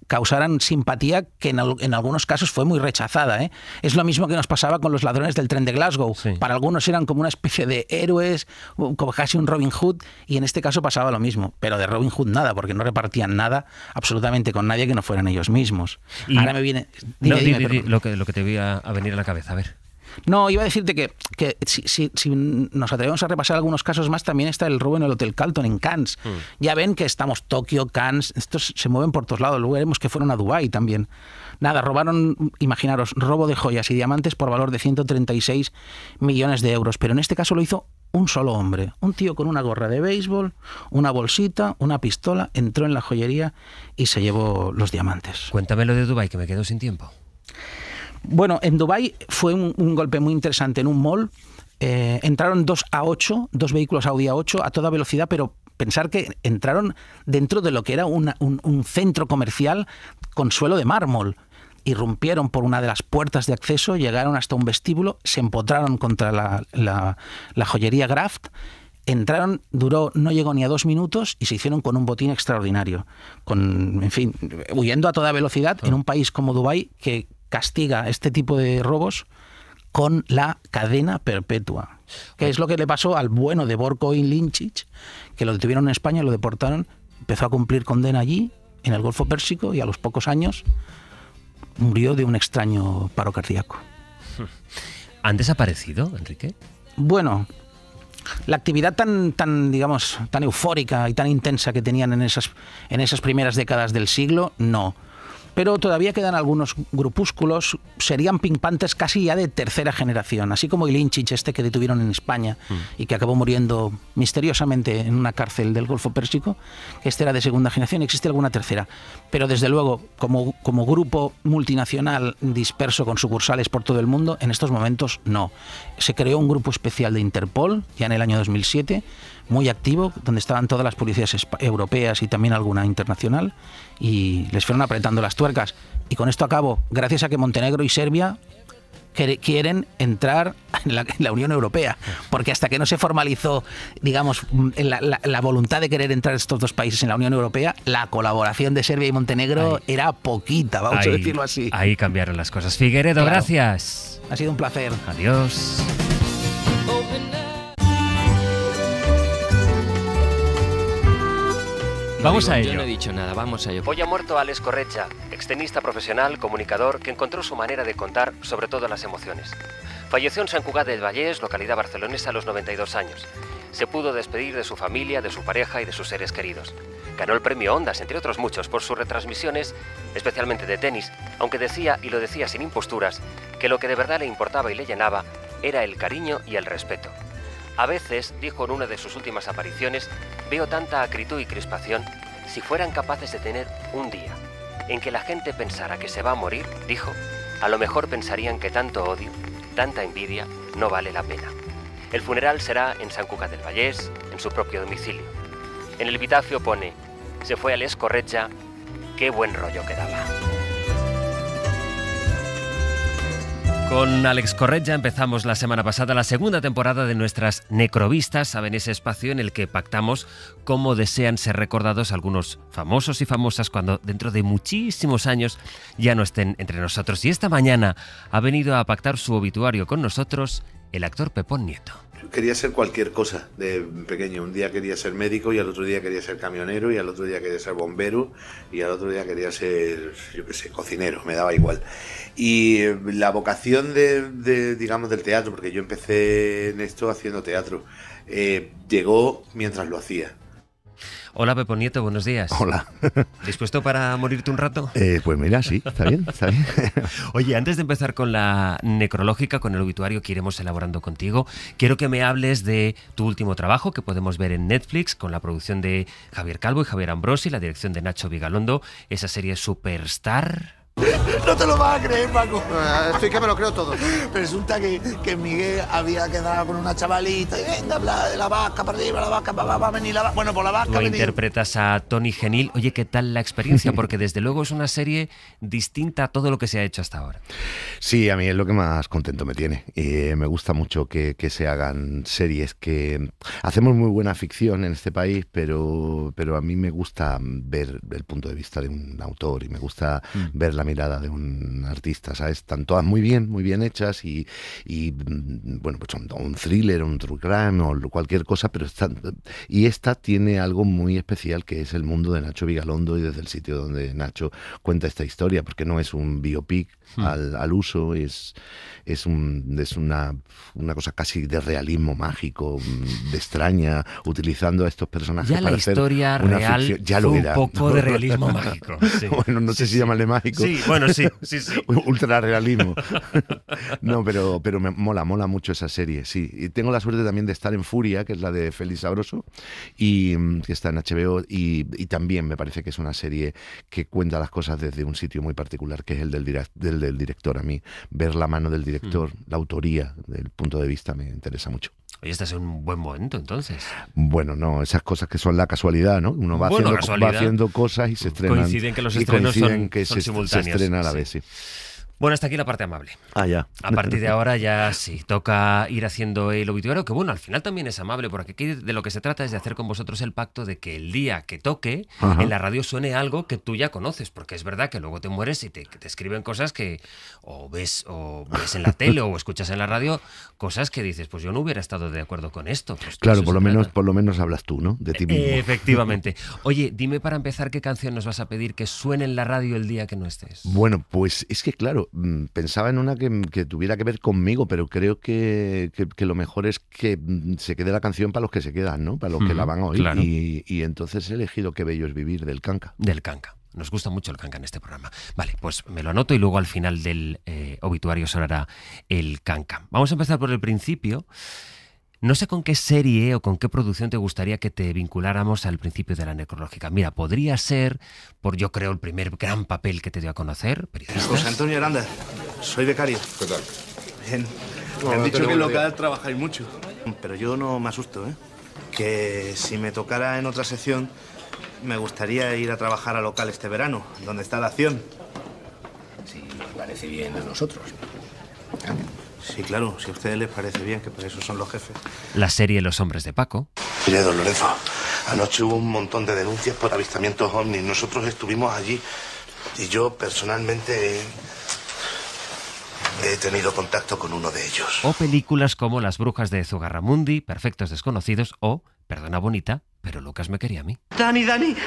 causaran simpatía, que en algunos casos fue muy rechazada, ¿eh? Es lo mismo que nos pasaba con los ladrones del tren de Glasgow. Sí. Para algunos eran como una especie de héroes, como casi un Robin Hood, y en este caso pasaba lo mismo, pero de Robin Hood nada, porque no repartían nada absolutamente con nadie que no fueran ellos mismos. Y ahora me viene... lo que te voy a venir a la cabeza, a ver. No, iba a decirte que si nos atrevemos a repasar algunos casos más, también está el robo en el Hotel Carlton en Cannes. Ya ven que estamos Tokio, Cannes, estos se mueven por todos lados. Luego veremos que fueron a Dubái también. Nada, robaron, imaginaros, robo de joyas y diamantes por valor de 136 millones de euros. Pero en este caso lo hizo un solo hombre. Un tío con una gorra de béisbol, una bolsita, una pistola, entró en la joyería y se llevó los diamantes. Cuéntame lo de Dubái, que me quedo sin tiempo. Bueno, en Dubái fue un golpe muy interesante en un mall. Entraron dos vehículos Audi A8 a toda velocidad, pero pensar que entraron dentro de lo que era un centro comercial con suelo de mármol. Irrumpieron por una de las puertas de acceso, llegaron hasta un vestíbulo, se empotraron contra la joyería Graft. Entraron, no llegó ni a 2 minutos y se hicieron con un botín extraordinario. En fin, huyendo a toda velocidad en un país como Dubái, que castiga este tipo de robos con la cadena perpetua. Que es lo que le pasó al bueno de Borko Ilincic, que lo detuvieron en España, lo deportaron, empezó a cumplir condena allí, en el Golfo Pérsico, y a los pocos años murió de un extraño paro cardíaco. ¿Han desaparecido, Enrique? Bueno, la actividad tan eufórica y tan intensa que tenían en esas primeras décadas del siglo, no. Pero todavía quedan algunos grupúsculos, serían Pink Panthers casi ya de tercera generación, así como Ilincic, que detuvieron en España y que acabó muriendo misteriosamente en una cárcel del Golfo Pérsico, que era de segunda generación, existe alguna tercera. Pero desde luego, como grupo multinacional disperso con sucursales por todo el mundo, en estos momentos no. Se creó un grupo especial de Interpol, ya en el año 2007, muy activo, donde estaban todas las policías europeas y también alguna internacional, y les fueron apretando las tuercas. Y con esto acabo, gracias a que Montenegro y Serbia quieren entrar en la Unión Europea, porque hasta que no se formalizó, digamos, la voluntad de querer entrar estos dos países en la Unión Europea, la colaboración de Serbia y Montenegro era poquita, vamos a decirlo así. Ahí cambiaron las cosas. Figueredo, claro. Gracias. Ha sido un placer. Adiós. Vamos a ello. Yo no he dicho nada, vamos a ello. Hoy ha muerto Alex Corretja, extenista profesional, comunicador, que encontró su manera de contar sobre todo las emociones. Falleció en Sant Cugat del Vallès, localidad barcelonesa, a los 92 años. Se pudo despedir de su familia, de su pareja y de sus seres queridos. Ganó el premio Ondas, entre otros muchos, por sus retransmisiones, especialmente de tenis, aunque decía, y lo decía sin imposturas, que lo que de verdad le importaba y le llenaba era el cariño y el respeto. A veces, dijo en una de sus últimas apariciones, veo tanta acritud y crispación. Si fueran capaces de tener un día en que la gente pensara que se va a morir, dijo, a lo mejor pensarían que tanto odio, tanta envidia, no vale la pena. El funeral será en Sant Cugat del Vallès, en su propio domicilio. En el epitafio pone, se fue Alex Corretja, qué buen rollo que daba. Con Alex Corretja empezamos la semana pasada la segunda temporada de nuestras Necrovistas, saben, ese espacio en el que pactamos cómo desean ser recordados algunos famosos y famosas cuando dentro de muchísimos años ya no estén entre nosotros. Y esta mañana ha venido a pactar su obituario con nosotros el actor Pepón Nieto. Quería ser cualquier cosa de pequeño. Un día quería ser médico y al otro día quería ser camionero y al otro día quería ser bombero y al otro día quería ser, yo qué sé, cocinero, me daba igual. Y la vocación digamos, del teatro, porque yo empecé en esto haciendo teatro, llegó mientras lo hacía. Hola, Pepón Nieto, buenos días. Hola. ¿Dispuesto para morirte un rato? Pues mira, sí, está bien, está bien. Oye, antes de empezar con la necrológica, con el obituario que iremos elaborando contigo, quiero que me hables de tu último trabajo que podemos ver en Netflix con la producción de Javier Calvo y Javier Ambrosi, la dirección de Nacho Vigalondo, esa serie Superstar. No te lo vas a creer, Paco. Estoy que me lo creo todo. Resulta que Miguel había quedado con una chavalita y venga, bla, de la vaca para arriba, la vaca va a venir la vaca. Bueno, por la vaca. Lo interpretas a Tony Genil. Oye, ¿qué tal la experiencia? Porque desde luego es una serie distinta a todo lo que se ha hecho hasta ahora. Sí, a mí es lo que más contento me tiene. Me gusta mucho que se hagan series que... Hacemos muy buena ficción en este país, pero a mí me gusta ver el punto de vista de un autor y me gusta ver la mirada de un artista, ¿sabes? Están todas muy bien hechas y bueno, pues un thriller, un true crime o cualquier cosa, pero esta tiene algo muy especial que es el mundo de Nacho Vigalondo y desde el sitio donde Nacho cuenta esta historia, porque no es un biopic al uso, es una cosa casi de realismo mágico, de extraña, utilizando a estos personajes ya para la hacer historia una real ficción. Ya lo fue era, un poco ¿no? de realismo mágico. Sí. Bueno, no sé si llamarle mágico. Sí, bueno, sí. Ultra realismo. No, pero me mola mucho esa serie, sí. Y tengo la suerte también de estar en Furia, que es la de Félix Sabroso, y que está en HBO, y también me parece que es una serie que cuenta las cosas desde un sitio muy particular, que es el del director. A mí, ver la mano del director, la autoría, del punto de vista, me interesa mucho. Oye, estás en un buen momento, entonces. Bueno, no, esas cosas que son la casualidad, ¿no? Uno va haciendo cosas y se estrenan. Coinciden que los estrenos son simultáneos. Se estrena a la vez, sí. Bueno, hasta aquí la parte amable. Ya. A partir de ahora ya sí, toca ir haciendo el obituario, que bueno, al final también es amable, porque aquí de lo que se trata es de hacer con vosotros el pacto de que el día que toque, en la radio suene algo que tú ya conoces, porque es verdad que luego te mueres y te escriben cosas que o ves en la tele o escuchas en la radio, cosas que dices, pues yo no hubiera estado de acuerdo con esto. Pues claro, por lo menos hablas tú, ¿no? De ti mismo. Efectivamente. Oye, dime para empezar qué canción nos vas a pedir que suene en la radio el día que no estés. Bueno, pues es que claro, pensaba en una que tuviera que ver conmigo, pero creo que lo mejor es que se quede la canción para los que se quedan, ¿no? Para los que la van a oír. Claro. Y entonces he elegido Qué bello es vivir, del Canca. Del Canca. Nos gusta mucho el Canca en este programa. Vale, pues me lo anoto y luego al final del obituario sonará el Canca. Vamos a empezar por el principio. No sé con qué serie o con qué producción te gustaría que te vinculáramos al principio de la necrológica. Mira, podría ser por, yo creo, el primer gran papel que te dio a conocer, periodistas. José Antonio Aranda, soy becario. ¿Qué tal? Bien. Me han dicho que en local trabajáis mucho. Pero yo no me asusto, ¿eh? Que si me tocara en otra sección, me gustaría ir a trabajar a local este verano, donde está la acción. Si parece bien a nosotros. Sí, claro, si a ustedes les parece bien, que por eso son los jefes. La serie Los hombres de Paco. Mire, don Lorenzo, anoche hubo un montón de denuncias por avistamientos ovnis. Nosotros estuvimos allí y yo personalmente he tenido contacto con uno de ellos. O películas como Las brujas de Zugarramundi, Perfectos desconocidos o Perdona bonita, pero Lucas me quería a mí. Dani,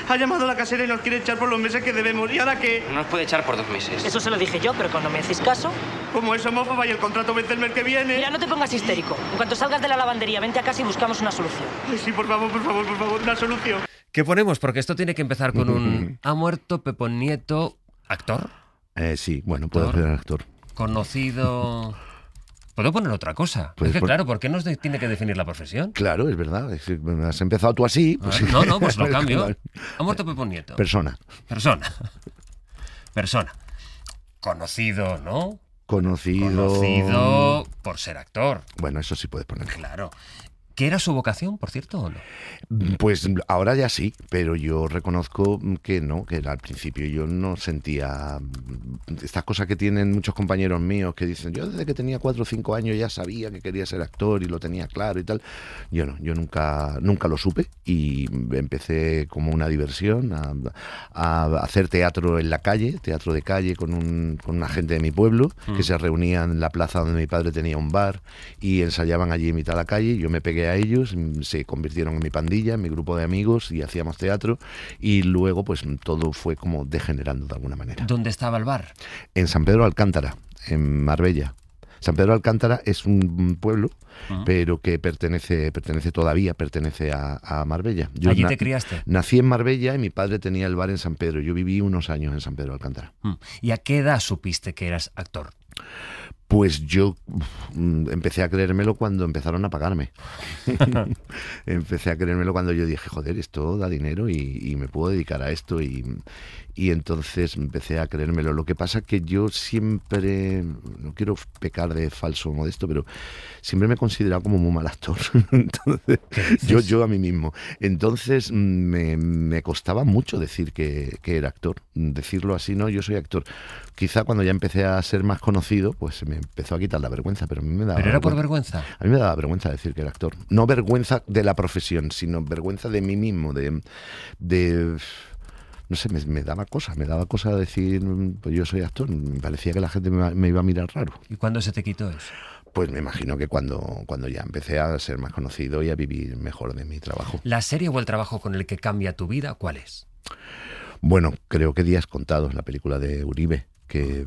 ha llamado la casera y nos quiere echar por los meses que debemos. ¿Y ahora qué? No nos puede echar por 2 meses. Eso se lo dije yo, pero cuando me hacéis caso... ¿Cómo es homófoba y el contrato vence el mes que viene? Mira, no te pongas histérico. En cuanto salgas de la lavandería, vente a casa y buscamos una solución. Ay, sí, por favor, una solución. ¿Qué ponemos? Porque esto tiene que empezar con un... Ha muerto Pepón Nieto, ¿actor? Sí, bueno, puedo ser actor. Conocido... ¿Puedo poner otra cosa? Pues, es que claro, ¿por qué nos tiene que definir la profesión? Claro, es verdad. Has empezado tú así. Pues, no, pues lo cambio. Ha muerto Pepón Nieto. Persona. Conocido, ¿no? Conocido por ser actor. Bueno, eso sí puedes poner. Claro. ¿Qué era su vocación, por cierto, o no? Pues ahora ya sí, pero yo reconozco que no, que al principio yo no sentía estas cosas que tienen muchos compañeros míos que dicen, yo desde que tenía 4 o 5 años ya sabía que quería ser actor y lo tenía claro y tal. Yo no, yo nunca lo supe y empecé como una diversión a hacer teatro en la calle, teatro de calle con una gente de mi pueblo que se reunían en la plaza donde mi padre tenía un bar y ensayaban allí en mitad de la calle. Yo me pegué a ellos, se convirtieron en mi pandilla, en mi grupo de amigos y hacíamos teatro y luego pues todo fue como degenerando de alguna manera. ¿Dónde estaba el bar? En San Pedro de Alcántara, en Marbella. San Pedro de Alcántara es un pueblo, pero que pertenece a Marbella. Yo ¿Allí te criaste? Nací en Marbella y mi padre tenía el bar en San Pedro. Yo viví unos años en San Pedro de Alcántara. ¿Y a qué edad supiste que eras actor? Pues yo empecé a creérmelo cuando empezaron a pagarme. Empecé a creérmelo cuando yo dije, joder, esto da dinero y me puedo dedicar a esto. Y entonces empecé a creérmelo. Lo que pasa que yo siempre, no quiero pecar de falso modesto, pero siempre me he considerado como muy mal actor. Entonces, yo a mí mismo. Entonces me costaba mucho decir que era actor. Decirlo así, no, yo soy actor. Quizá cuando ya empecé a ser más conocido, pues se me empezó a quitar la vergüenza, pero a mí me daba... ¿Pero era por vergüenza? A mí me daba vergüenza decir que era actor. No vergüenza de la profesión, sino vergüenza de mí mismo, no sé, me daba cosa decir, pues yo soy actor. Me parecía que la gente me iba a mirar raro. ¿Y cuándo se te quitó eso? Pues me imagino que cuando ya empecé a ser más conocido y a vivir mejor de mi trabajo. ¿La serie o el trabajo con el que cambia tu vida, cuál es? Bueno, creo que Días Contados, la película de Uribe, que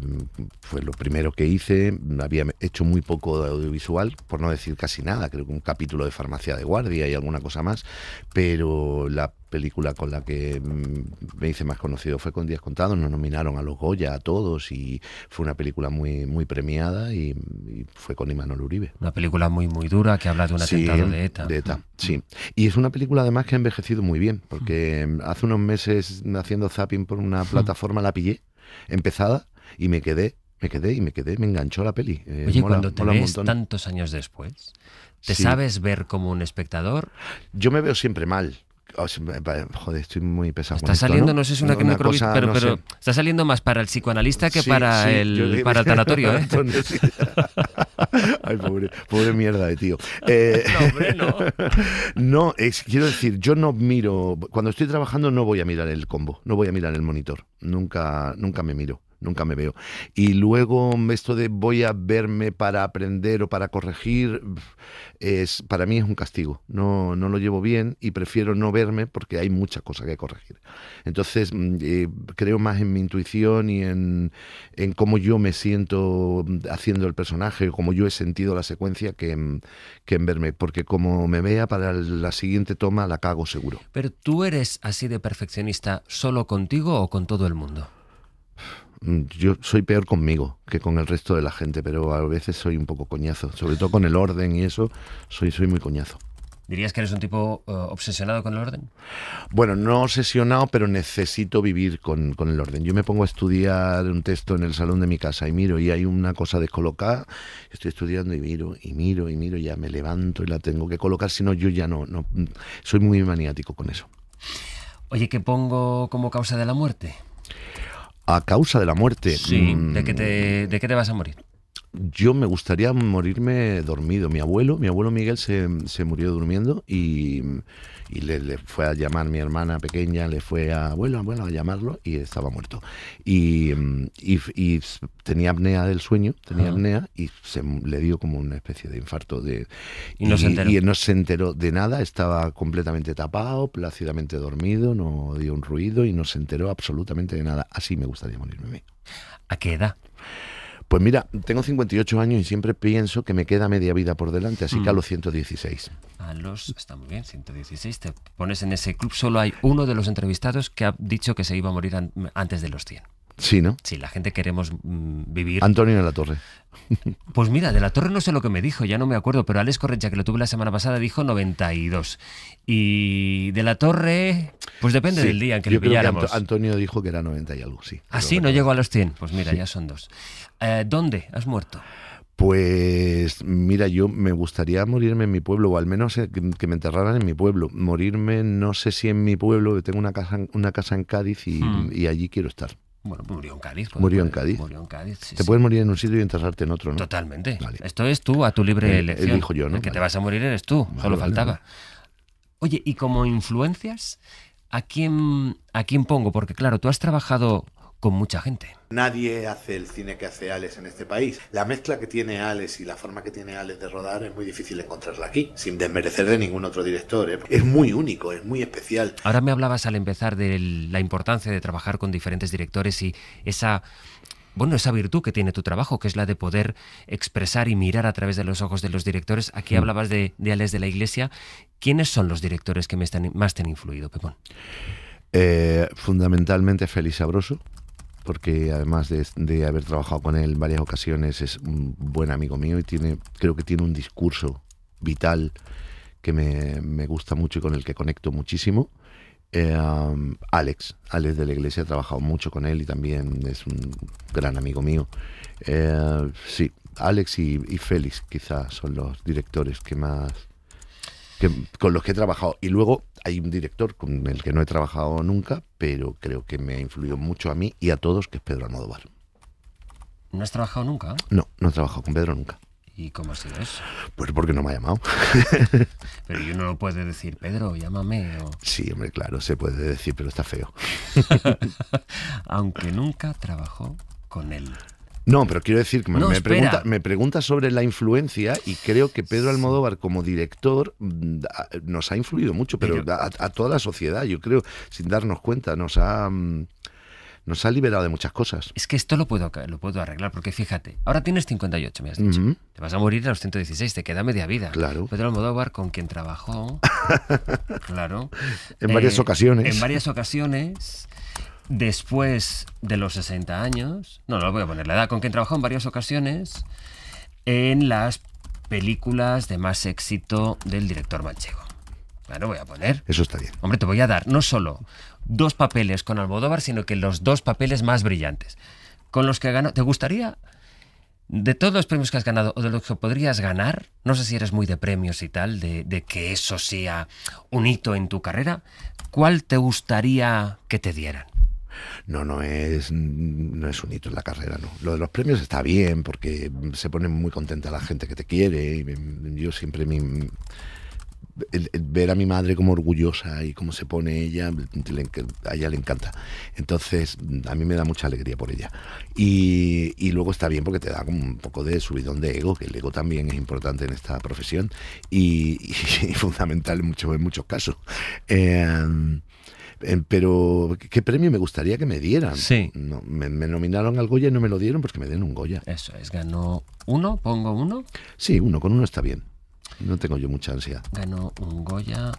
fue lo primero que hice. Había hecho muy poco de audiovisual, por no decir casi nada, creo que un capítulo de Farmacia de Guardia y alguna cosa más, pero la película con la que me hice más conocido fue con Días Contados. Nos nominaron a los Goya a todos y fue una película muy, muy premiada y fue con Imanol Uribe. Una película muy, muy dura que habla de un atentado de ETA. De ETA, sí. Y es una película además que ha envejecido muy bien, porque hace unos meses haciendo zapping por una plataforma la pillé, empezada, y me enganchó la peli. Oye, cuando te ves tantos años después, ¿te sabes ver como un espectador? Yo me veo siempre mal. Joder, estoy muy pesado. Está saliendo, no sé si una cosa, pero sé. Está saliendo más para el psicoanalista que para el tanatorio, ¿eh? Ay, pobre mierda de tío. No, hombre, no. No, quiero decir, yo no miro, cuando estoy trabajando no voy a mirar el combo, no voy a mirar el monitor, nunca me miro. Nunca me veo. Y luego esto de voy a verme para aprender o para corregir, para mí es un castigo. No lo llevo bien y prefiero no verme porque hay muchas cosas que corregir. Entonces creo más en mi intuición y en cómo yo me siento haciendo el personaje, cómo yo he sentido la secuencia que en verme. Porque como me vea para la siguiente toma la cago seguro. ¿Pero tú eres así de perfeccionista solo contigo o con todo el mundo? Yo soy peor conmigo que con el resto de la gente, pero a veces soy un poco coñazo, sobre todo con el orden y eso, soy muy coñazo. ¿Dirías que eres un tipo obsesionado con el orden? Bueno, no obsesionado, pero necesito vivir con el orden. Yo me pongo a estudiar un texto en el salón de mi casa y miro y hay una cosa descolocada, estoy estudiando y miro, ya me levanto y la tengo que colocar, si no yo ya no soy muy maniático con eso. Oye, ¿qué pongo como causa de la muerte? A causa de la muerte. Sí, ¿de qué te vas a morir? Yo me gustaría morirme dormido. Mi abuelo Miguel se murió durmiendo y le fue a llamar mi hermana pequeña, le fue a abuelo a llamarlo y estaba muerto. Y tenía apnea del sueño, y le dio como una especie de infarto. Y no se enteró. Y no se enteró de nada, estaba completamente tapado, plácidamente dormido, no dio un ruido y no se enteró absolutamente de nada. Así me gustaría morirme a mí. ¿A qué edad? Pues mira, tengo 58 años y siempre pienso que me queda media vida por delante, así que a los 116. Está muy bien, 116. Te pones en ese club. Solo hay uno de los entrevistados que ha dicho que se iba a morir antes de los 100. Sí, ¿no? Sí, la gente queremos vivir... Antonio de la Torre. Pues mira, de la Torre no sé lo que me dijo, ya no me acuerdo, pero Alex Correcha, que lo tuve la semana pasada, dijo 92. Y de la Torre, pues depende del día en que lo pilláramos. Antonio dijo que era 90 y algo, sí. ¿Ah, sí? ¿No llegó a los 100? Pues mira, ya son dos. ¿Dónde has muerto? Pues mira, yo me gustaría morirme en mi pueblo, o al menos que me enterraran en mi pueblo. Morirme, no sé si en mi pueblo, tengo una casa en Cádiz y allí quiero estar. Bueno, murió en Cádiz. Murió en Cádiz. Sí, te puedes morir en un sitio y enterrarte en otro, ¿no? Totalmente. Vale. Esto es tú, a tu libre elección. Elijo yo, ¿no? El que te vas a morir eres tú, solo faltaba. Oye, ¿y como influencias, a quién pongo? Porque claro, tú has trabajado con mucha gente. Nadie hace el cine que hace Alex en este país. La mezcla que tiene Alex y la forma que tiene Alex de rodar es muy difícil encontrarla aquí, sin desmerecer de ningún otro director, ¿eh? Es muy único, es muy especial. Ahora me hablabas al empezar de la importancia de trabajar con diferentes directores y esa virtud que tiene tu trabajo, que es la de poder expresar y mirar a través de los ojos de los directores. Aquí hablabas de Alex de la Iglesia. ¿Quiénes son los directores que más te han influido, Pepón? Fundamentalmente Félix Sabroso. porque además de haber trabajado con él en varias ocasiones, es un buen amigo mío y creo que tiene un discurso vital que me gusta mucho y con el que conecto muchísimo. Alex de la Iglesia, he trabajado mucho con él y también es un gran amigo mío. Sí, Alex y Félix quizás son los directores con los que he trabajado. Y luego hay un director con el que no he trabajado nunca, pero creo que me ha influido mucho a mí y a todos, que es Pedro Almodóvar. ¿No has trabajado nunca? No he trabajado con Pedro nunca. ¿Y cómo ha sido eso? Pues porque no me ha llamado. Pero yo no lo puedo decir, Pedro, llámame. O... Sí, hombre, claro, se puede decir, pero está feo. Aunque nunca trabajó con él. No, pero quiero decir que me pregunta sobre la influencia y creo que Pedro Almodóvar como director nos ha influido mucho, pero a toda la sociedad, yo creo, sin darnos cuenta, nos ha liberado de muchas cosas. Es que esto lo puedo arreglar, porque fíjate, ahora tienes 58, me has dicho. Te vas a morir a los 116, te queda media vida. Claro. Pedro Almodóvar, con quien trabajó, claro. En varias ocasiones. En varias ocasiones, después de los 60 años, no voy a poner la edad, con quien trabajó en varias ocasiones en las películas de más éxito del director manchego. Lo voy a poner. Eso está bien. Hombre, te voy a dar no solo 2 papeles con Almodóvar, sino que los 2 papeles más brillantes. Con los que ganó. ¿Te gustaría, de todos los premios que has ganado o de los que podrías ganar, no sé si eres muy de premios y tal, de que eso sea un hito en tu carrera, cuál te gustaría que te dieran? No es un hito en la carrera, no. Lo de los premios está bien porque se pone muy contenta la gente que te quiere. Y yo siempre ver a mi madre como orgullosa y cómo se pone ella, a ella le encanta. Entonces, a mí me da mucha alegría por ella. Y luego está bien porque te da como un poco de subidón de ego, que el ego también es importante en esta profesión y fundamental en muchos casos. Pero, ¿qué premio me gustaría que me dieran? Sí. No, me nominaron al Goya y no me lo dieron, pues que me den un Goya. Eso es, ganó 1, pongo 1. Sí, 1, con 1 está bien. No tengo yo mucha ansia. Ganó un Goya.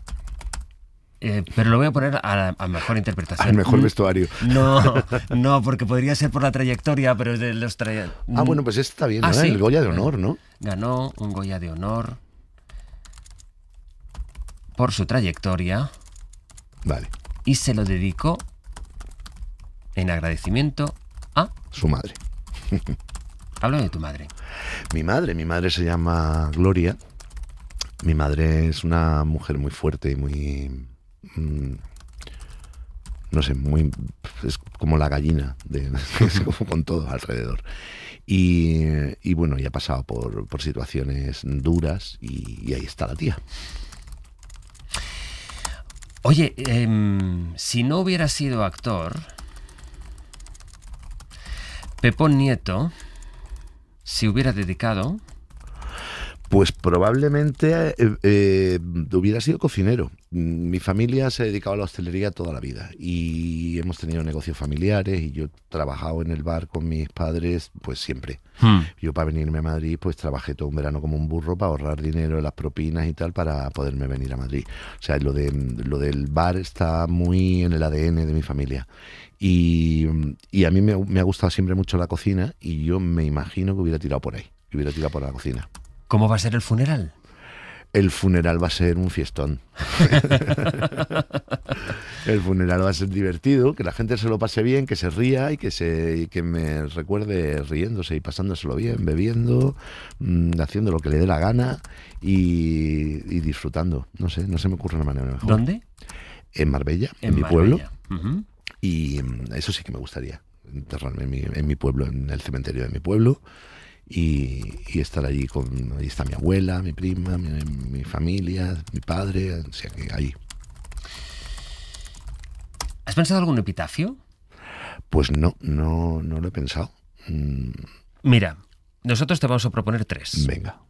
Pero lo voy a poner a mejor interpretación. Al mejor vestuario. No, porque podría ser por la trayectoria, pero es de los bueno, pues está bien, ¿no? ¿Sí? El Goya de honor, ¿no? Ganó un Goya de honor por su trayectoria. Vale. Y se lo dedicó en agradecimiento a su madre. Háblame de tu madre. Mi madre se llama Gloria. Mi madre es una mujer muy fuerte y muy... no sé, es como la gallina, es como con todo alrededor. Y bueno, y ha pasado por situaciones duras y ahí está la tía. Oye, si no hubiera sido actor, Pepón Nieto se hubiera dedicado... Pues probablemente hubiera sido cocinero. Mi familia se ha dedicado a la hostelería toda la vida y hemos tenido negocios familiares y yo he trabajado en el bar con mis padres pues siempre. Yo para venirme a Madrid pues trabajé todo un verano como un burro para ahorrar dinero, las propinas y tal para poderme venir a Madrid. O sea, lo del bar está muy en el ADN de mi familia. Y a mí me ha gustado siempre mucho la cocina y yo me imagino que hubiera tirado por ahí, que hubiera tirado por la cocina. ¿Cómo va a ser el funeral? El funeral va a ser un fiestón. El funeral va a ser divertido, que la gente se lo pase bien, que se ría y que me recuerde riéndose y pasándoselo bien, bebiendo, haciendo lo que le dé la gana y disfrutando. No sé, no se me ocurre una manera mejor. ¿Dónde? En Marbella, en mi pueblo. Y eso sí que me gustaría, enterrarme en mi pueblo, en el cementerio de mi pueblo. Y estar allí ahí está mi abuela, mi prima, mi familia, mi padre, o sea que ahí. ¿Has pensado algún epitafio? Pues no lo he pensado. Mira, nosotros te vamos a proponer 3. Venga.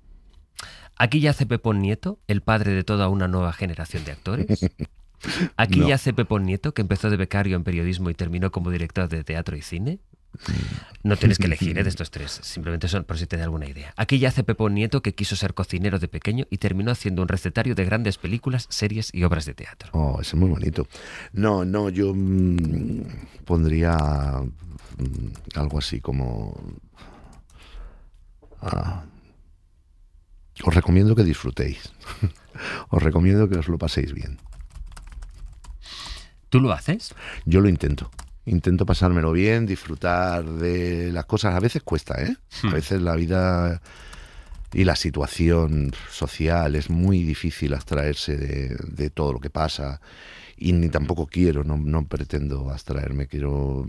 Aquí yace Pepón Nieto, el padre de toda una nueva generación de actores. Aquí yace Pepón Nieto, que empezó de becario en periodismo y terminó como director de teatro y cine. No tienes que elegir de estos tres, simplemente son por si te da alguna idea. Aquí yace Pepón Nieto, que quiso ser cocinero de pequeño y terminó haciendo un recetario de grandes películas, series y obras de teatro. Oh, eso es muy bonito. No, yo pondría algo así como... os recomiendo que disfrutéis. Os recomiendo que os lo paséis bien. ¿Tú lo haces? Yo lo intento. Intento pasármelo bien, disfrutar de las cosas. A veces cuesta, ¿eh? A veces la vida y la situación social es muy difícil abstraerse de todo lo que pasa. Y ni tampoco no pretendo abstraerme. Quiero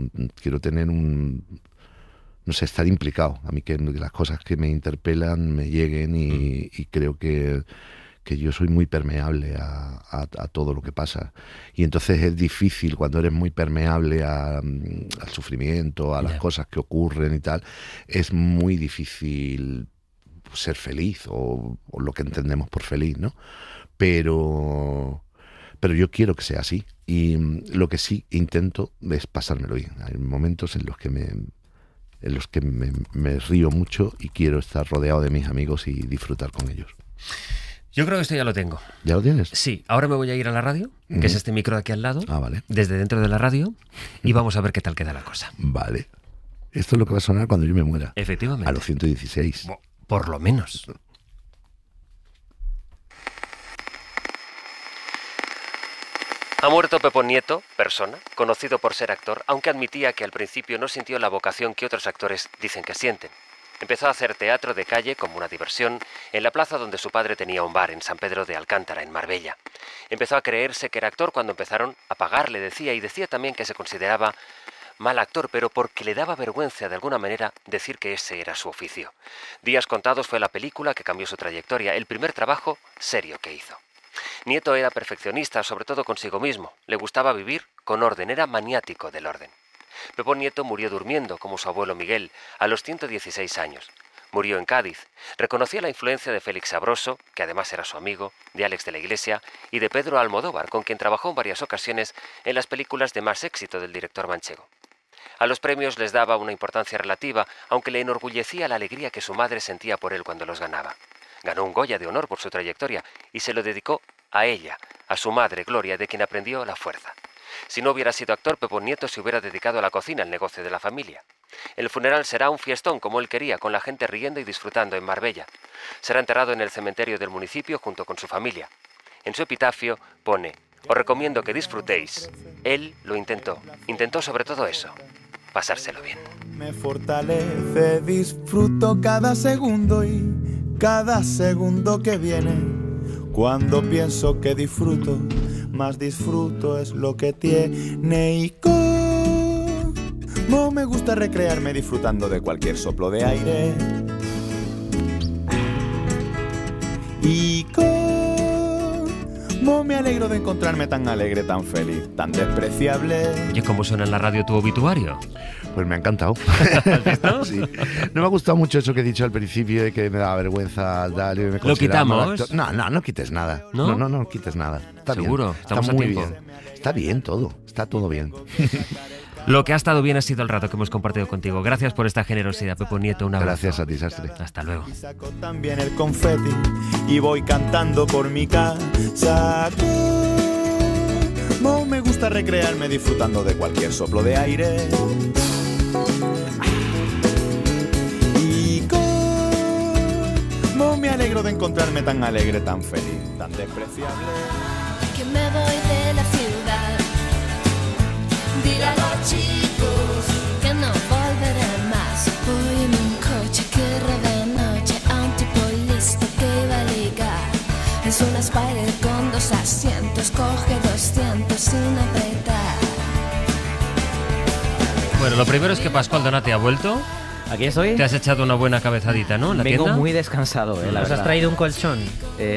tener no sé, estar implicado. A mí que las cosas que me interpelan me lleguen y creo que yo soy muy permeable a todo lo que pasa. Y entonces es difícil cuando eres muy permeable al sufrimiento, a las cosas que ocurren y tal, es muy difícil ser feliz o lo que entendemos por feliz, ¿no? Pero yo quiero que sea así. Y lo que sí intento es pasármelo bien. Hay momentos en los que me río mucho y quiero estar rodeado de mis amigos y disfrutar con ellos. Yo creo que esto ya lo tengo. ¿Ya lo tienes? Sí, ahora me voy a ir a la radio, que es este micro de aquí al lado, vale. Desde dentro de la radio, y vamos a ver qué tal queda la cosa. Vale. Esto es lo que va a sonar cuando yo me muera. Efectivamente. A los 116. Por lo menos. Ha muerto Pepón Nieto, persona, conocido por ser actor, aunque admitía que al principio no sintió la vocación que otros actores dicen que sienten. Empezó a hacer teatro de calle como una diversión en la plaza donde su padre tenía un bar en San Pedro de Alcántara, en Marbella. Empezó a creerse que era actor cuando empezaron a pagarle, decía, y decía también que se consideraba mal actor, pero porque le daba vergüenza de alguna manera decir que ese era su oficio. Días contados fue la película que cambió su trayectoria, el primer trabajo serio que hizo. Nieto era perfeccionista, sobre todo consigo mismo. Le gustaba vivir con orden, era maniático del orden. Pepón Nieto murió durmiendo, como su abuelo Miguel, a los 116 años. Murió en Cádiz. Reconocía la influencia de Félix Sabroso, que además era su amigo, de Álex de la Iglesia y de Pedro Almodóvar, con quien trabajó en varias ocasiones en las películas de más éxito del director manchego. A los premios les daba una importancia relativa, aunque le enorgullecía la alegría que su madre sentía por él cuando los ganaba. Ganó un Goya de honor por su trayectoria y se lo dedicó a ella, a su madre Gloria, de quien aprendió la fuerza. Si no hubiera sido actor, Pepón Nieto se hubiera dedicado a la cocina, al negocio de la familia. El funeral será un fiestón como él quería, con la gente riendo y disfrutando en Marbella. Será enterrado en el cementerio del municipio junto con su familia. En su epitafio pone: os recomiendo que disfrutéis. Él lo intentó sobre todo eso, pasárselo bien. Me fortalece, disfruto cada segundo y cada segundo que viene. Cuando pienso que disfruto, más disfruto es lo que tiene. Y como me gusta recrearme disfrutando de cualquier soplo de aire. Y como me alegro de encontrarme tan alegre, tan feliz, tan despreciable. ¿Y cómo suena en la radio tu obituario? Pues me ha encantado. Sí. No me ha gustado mucho eso que he dicho al principio de que me daba vergüenza dar. ¿Lo quitamos? No quites nada. No quites nada. Está ¿Seguro? Bien. Estamos está muy a tiempo. bien. Está bien todo. Está todo bien. Lo que ha estado bien ha sido el rato que hemos compartido contigo. Gracias por esta generosidad, Pepón Nieto. Un abrazo. Gracias a ti, Sastre. Hasta luego. Y saco también el confeti y voy cantando por mi casa. Como me gusta recrearme disfrutando de cualquier soplo de aire. Y como me alegro de encontrarme tan alegre, tan feliz, tan despreciable. Que me voy de la ciudad. Dile a los chicos que no volveré más. Voy en un coche que de noche a un tipo listo que va a ligar. Es una Spider con 2 asientos, coge 200 sin apretar. Bueno, lo primero es que Pascual Donati ha vuelto. Aquí estoy. Te has echado una buena cabezadita, ¿no? En la Vengo tienda. muy descansado, la ¿Nos verdad. has traído un colchón?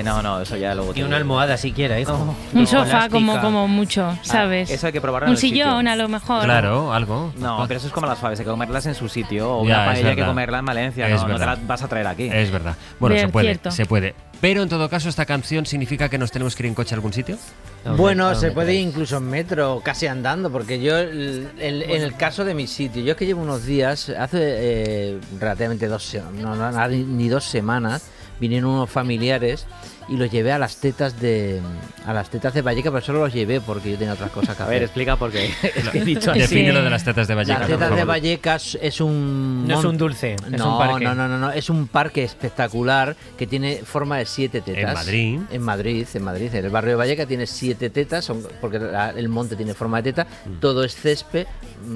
No, eso ya luego. Y una almohada siquiera, hijo. Un sofá como mucho, ¿sabes? Eso hay que probarlo en Un el sitio. sillón a lo mejor. Claro, algo. No, pero eso es como las faves, hay que comerlas en su sitio. O Ya, una paella es hay que verdad. comerla en Valencia, Es no te verdad. la vas a traer aquí. Es verdad. Bueno, Bien, se puede, cierto. se puede. Pero en todo caso, ¿esta canción significa que nos tenemos que ir en coche a algún sitio? Bueno, se puede ir incluso en metro, casi andando, porque yo, en el caso de mi sitio, yo es que llevo unos días, hace relativamente ni 2 semanas, vinieron unos familiares y los llevé a las tetas de Vallecas, pero solo los llevé porque yo tenía otras cosas que hacer. A ver, explica por qué. Es que he dicho así. Define lo de las tetas de Vallecas. Las tetas de Vallecas es un... No es un dulce, es un parque. No, es un parque espectacular que tiene forma de 7 tetas. En Madrid. En Madrid. En el barrio de Vallecas tiene 7 tetas, porque el monte tiene forma de teta, todo es césped,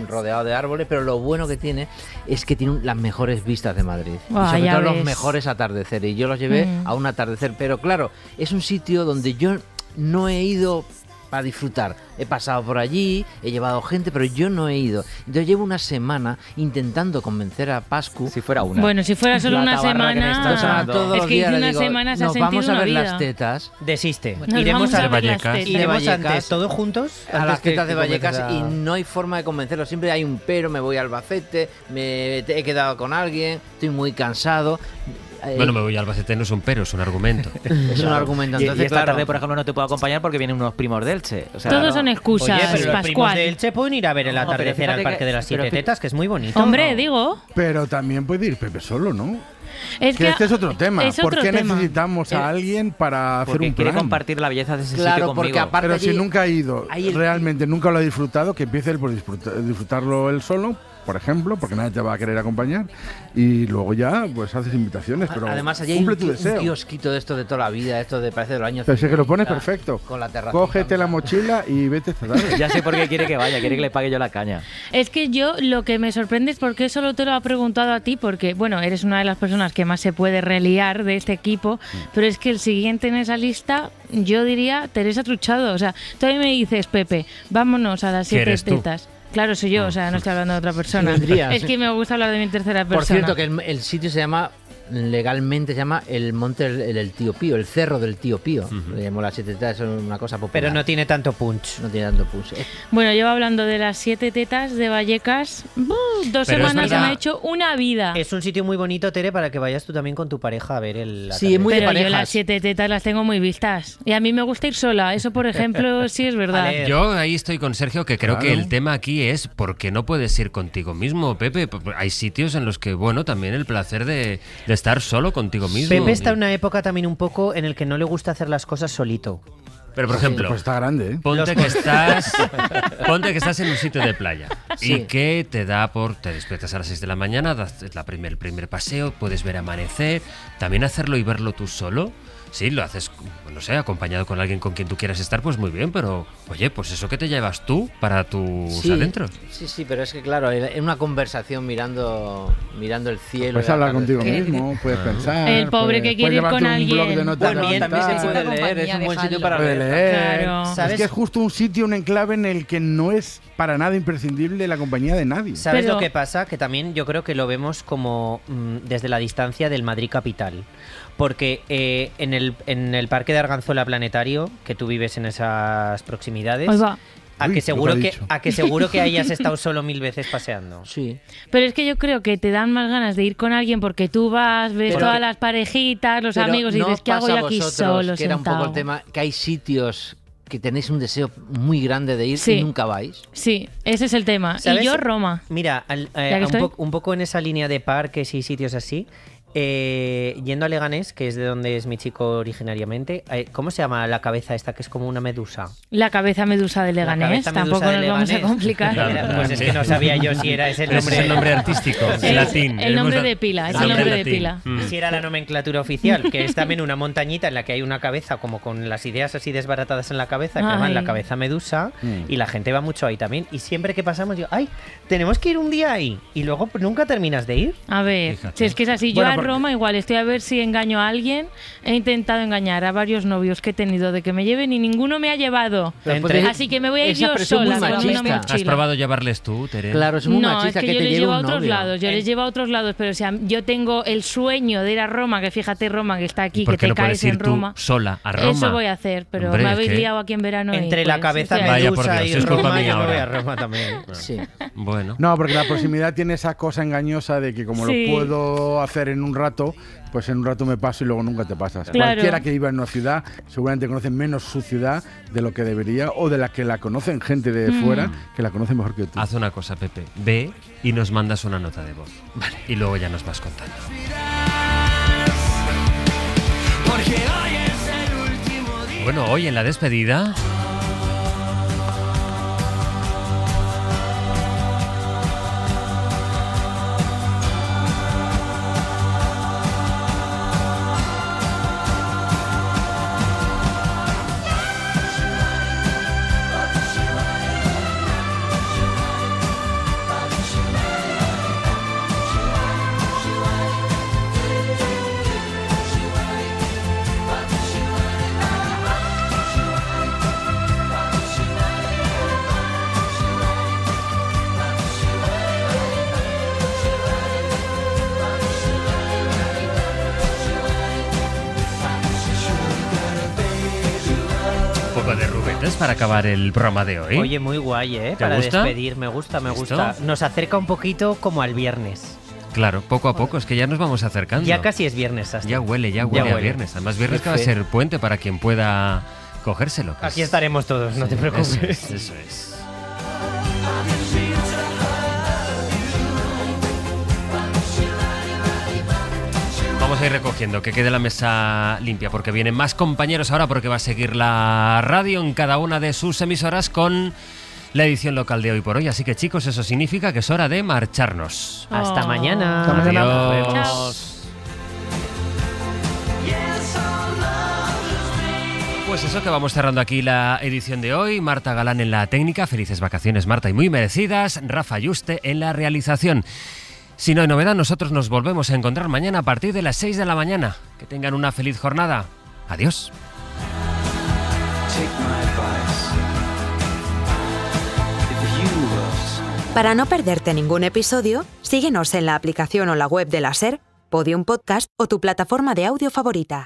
rodeado de árboles, pero lo bueno que tiene es que tiene las mejores vistas de Madrid. Y sobre todo los mejores atardeceres. Y yo los llevé a un atardecer, pero claro, es un sitio donde yo no he ido para disfrutar. He pasado por allí, he llevado gente, pero yo no he ido. Entonces llevo una semana intentando convencer a Pascu. Si fuera una. Bueno, si fuera solo una semana... Es que en una semana se ha sentido vamos a ver una vida. las tetas. Desiste. Iremos a Vallecas. Iremos antes, todos juntos, a las tetas de Vallecas y no hay forma de convencerlo. Siempre hay un pero, me voy a Albacete, he quedado con alguien, estoy muy cansado. Bueno, me voy a Albacete, no es un pero, es un argumento. Es un argumento. Entonces, y esta tarde, por ejemplo, no te puedo acompañar porque vienen unos primos de Elche. O sea, todos son excusas, Oye, pero los primos Pascual. de Elche pueden ir a ver el atardecer al Parque de las 7 Tetas, que es muy bonito. Hombre, digo. Pero también puede ir Pepe solo, ¿no? Es que este es otro tema. es ¿Por otro qué tema. necesitamos a alguien para hacer un plan? Quiere compartir la belleza de ese sitio conmigo. Porque aparte pero allí, si nunca ha ido, realmente nunca lo ha disfrutado, que empiece él por disfrutarlo él solo, por ejemplo, porque nadie te va a querer acompañar, y luego ya pues haces invitaciones, pero además allí hay cumple tu un deseo. kiosquito de esto de toda la vida, esto de parece de los años Pero si 50, que lo pones perfecto. Con la terraza. Cógete la mochila y vete esta tarde. Ya sé por qué quiere que vaya, quiere que le pague yo la caña. Es que yo lo que me sorprende es por qué solo te lo ha preguntado a ti, porque, bueno, eres una de las personas que más se puede reliar de este equipo, pero es que el siguiente en esa lista, yo diría Teresa Truchado. O sea, tú a mí me dices, Pepe, vámonos a las 7 tetas. Claro, soy yo, o sea, no estoy hablando de otra persona. Es que me gusta hablar de mi tercera persona. Por cierto, que el sitio se llama, legalmente se llama el Monte del Tío Pío, el Cerro del Tío Pío. Le llamó las 7 tetas, es una cosa popular. Pero no tiene tanto punch. No tiene tanto punch. Bueno, llevo hablando de las 7 tetas de Vallecas. 2 semanas se me ha hecho una vida. Es un sitio muy bonito, Tere, para que vayas tú también con tu pareja a ver el atardecer. Sí, es muy de Pero parejas. yo las 7 tetas las tengo muy vistas. Y a mí me gusta ir sola. Eso, por ejemplo, sí es verdad. Yo ahí estoy con Sergio, que creo que el tema aquí es ¿por qué no puedes ir contigo mismo, Pepe? Hay sitios en los que, bueno, también el placer de estar solo contigo mismo. Pepe está en una época también un poco en el que no le gusta hacer las cosas solito. Pero, por ejemplo, pues está grande, ¿eh? Ponte que estás en un sitio de playa y que te despiertas a las 6 de la mañana, das el primer paseo, puedes ver amanecer, también hacerlo y verlo tú solo. Sí, lo haces, no sé, acompañado con alguien con quien tú quieras estar, pues muy bien, pero oye, pues eso que te llevas tú para tus adentros. Sí, pero es que claro, en una conversación mirando el cielo. Puedes hablar contigo mismo, puedes pensar. El pobre que quiere ir con alguien. También se puede leer, es un buen sitio para leer. Claro. Es que es justo un sitio, un enclave en el que no es para nada imprescindible la compañía de nadie. ¿Sabes lo que pasa? Que también yo creo que lo vemos como desde la distancia del Madrid capital. Porque en el parque de Arganzuela Planetario, que tú vives en esas proximidades, a que seguro que hayas estado solo 1000 veces paseando. Sí. Pero es que yo creo que te dan más ganas de ir con alguien porque tú vas, ves todas las parejitas, los amigos y dices, ¿qué hago yo aquí solo? Que era un poco el tema, que hay sitios que tenéis un deseo muy grande de ir y nunca vais. Sí, ese es el tema. ¿Sabes? Y yo Roma. Mira, un poco en esa línea de parques y sitios así, yendo a Leganés, que es de donde es mi chico originariamente, ¿cómo se llama la cabeza esta que es como una medusa? La cabeza medusa de Leganés, tampoco nos vamos a complicar. Pues es que no sabía yo si era ese el nombre. Es el nombre artístico, en latín. El nombre de pila, es el nombre de pila. Si era la nomenclatura oficial, que es también una montañita en la que hay una cabeza como con las ideas así desbaratadas en la cabeza, que llaman la cabeza medusa, y la gente va mucho ahí también. Y siempre que pasamos digo, ¡ay! Tenemos que ir un día ahí. Y luego nunca terminas de ir. A ver, si es que es así, yo a Roma igual estoy a ver si engaño a alguien. He intentado engañar a varios novios que he tenido de que me lleven y ninguno me ha llevado. Así que me voy a ir yo sola con una mochila. ¿Has probado llevarles tú, Tere? Claro, es muy machista es que yo les llevo a otros lados. Yo les llevo a otros lados, pero yo tengo el sueño de ir a Roma, que fíjate Roma que está aquí, que te caes en Roma. Sola a Roma? Eso voy a hacer, pero me habéis liado aquí en verano. Entre la cabeza medusa y Roma, yo me voy a Roma también. Sí. Bueno. No, porque la proximidad tiene esa cosa engañosa de que como lo puedo hacer en un un rato, pues en un rato me paso y luego nunca te pasas. Claro. Cualquiera que viva en una ciudad seguramente conoce menos su ciudad de lo que debería, o de la que la conocen gente de fuera que la conoce mejor que tú. Haz una cosa, Pepe. Ve y nos mandas una nota de voz. Vale. Y luego ya nos vas contando. Bueno, hoy en la despedida... para acabar el programa de hoy. Oye, muy guay, ¿eh? Para gusta? despedir, me gusta. Nos acerca un poquito como al viernes. Claro, poco a poco, es que ya nos vamos acercando. Ya casi es viernes, hasta. Ya huele a viernes. Además, viernes que va a ser puente para quien pueda cogérselo. Aquí estaremos todos, no te preocupes. Eso es. Vamos a ir recogiendo, que quede la mesa limpia, porque vienen más compañeros ahora, porque va a seguir la radio en cada una de sus emisoras con la edición local de hoy por hoy. Así que, chicos, eso significa que es hora de marcharnos. Hasta mañana. Hasta mañana. Adiós. Chao. Pues eso, que vamos cerrando aquí la edición de hoy. Marta Galán en la técnica. Felices vacaciones, Marta, y muy merecidas. Rafa Yuste en la realización. Si no hay novedad, nosotros nos volvemos a encontrar mañana a partir de las 6 de la mañana. Que tengan una feliz jornada. Adiós. Para no perderte ningún episodio, síguenos en la aplicación o la web de la SER, Podium Podcast o tu plataforma de audio favorita.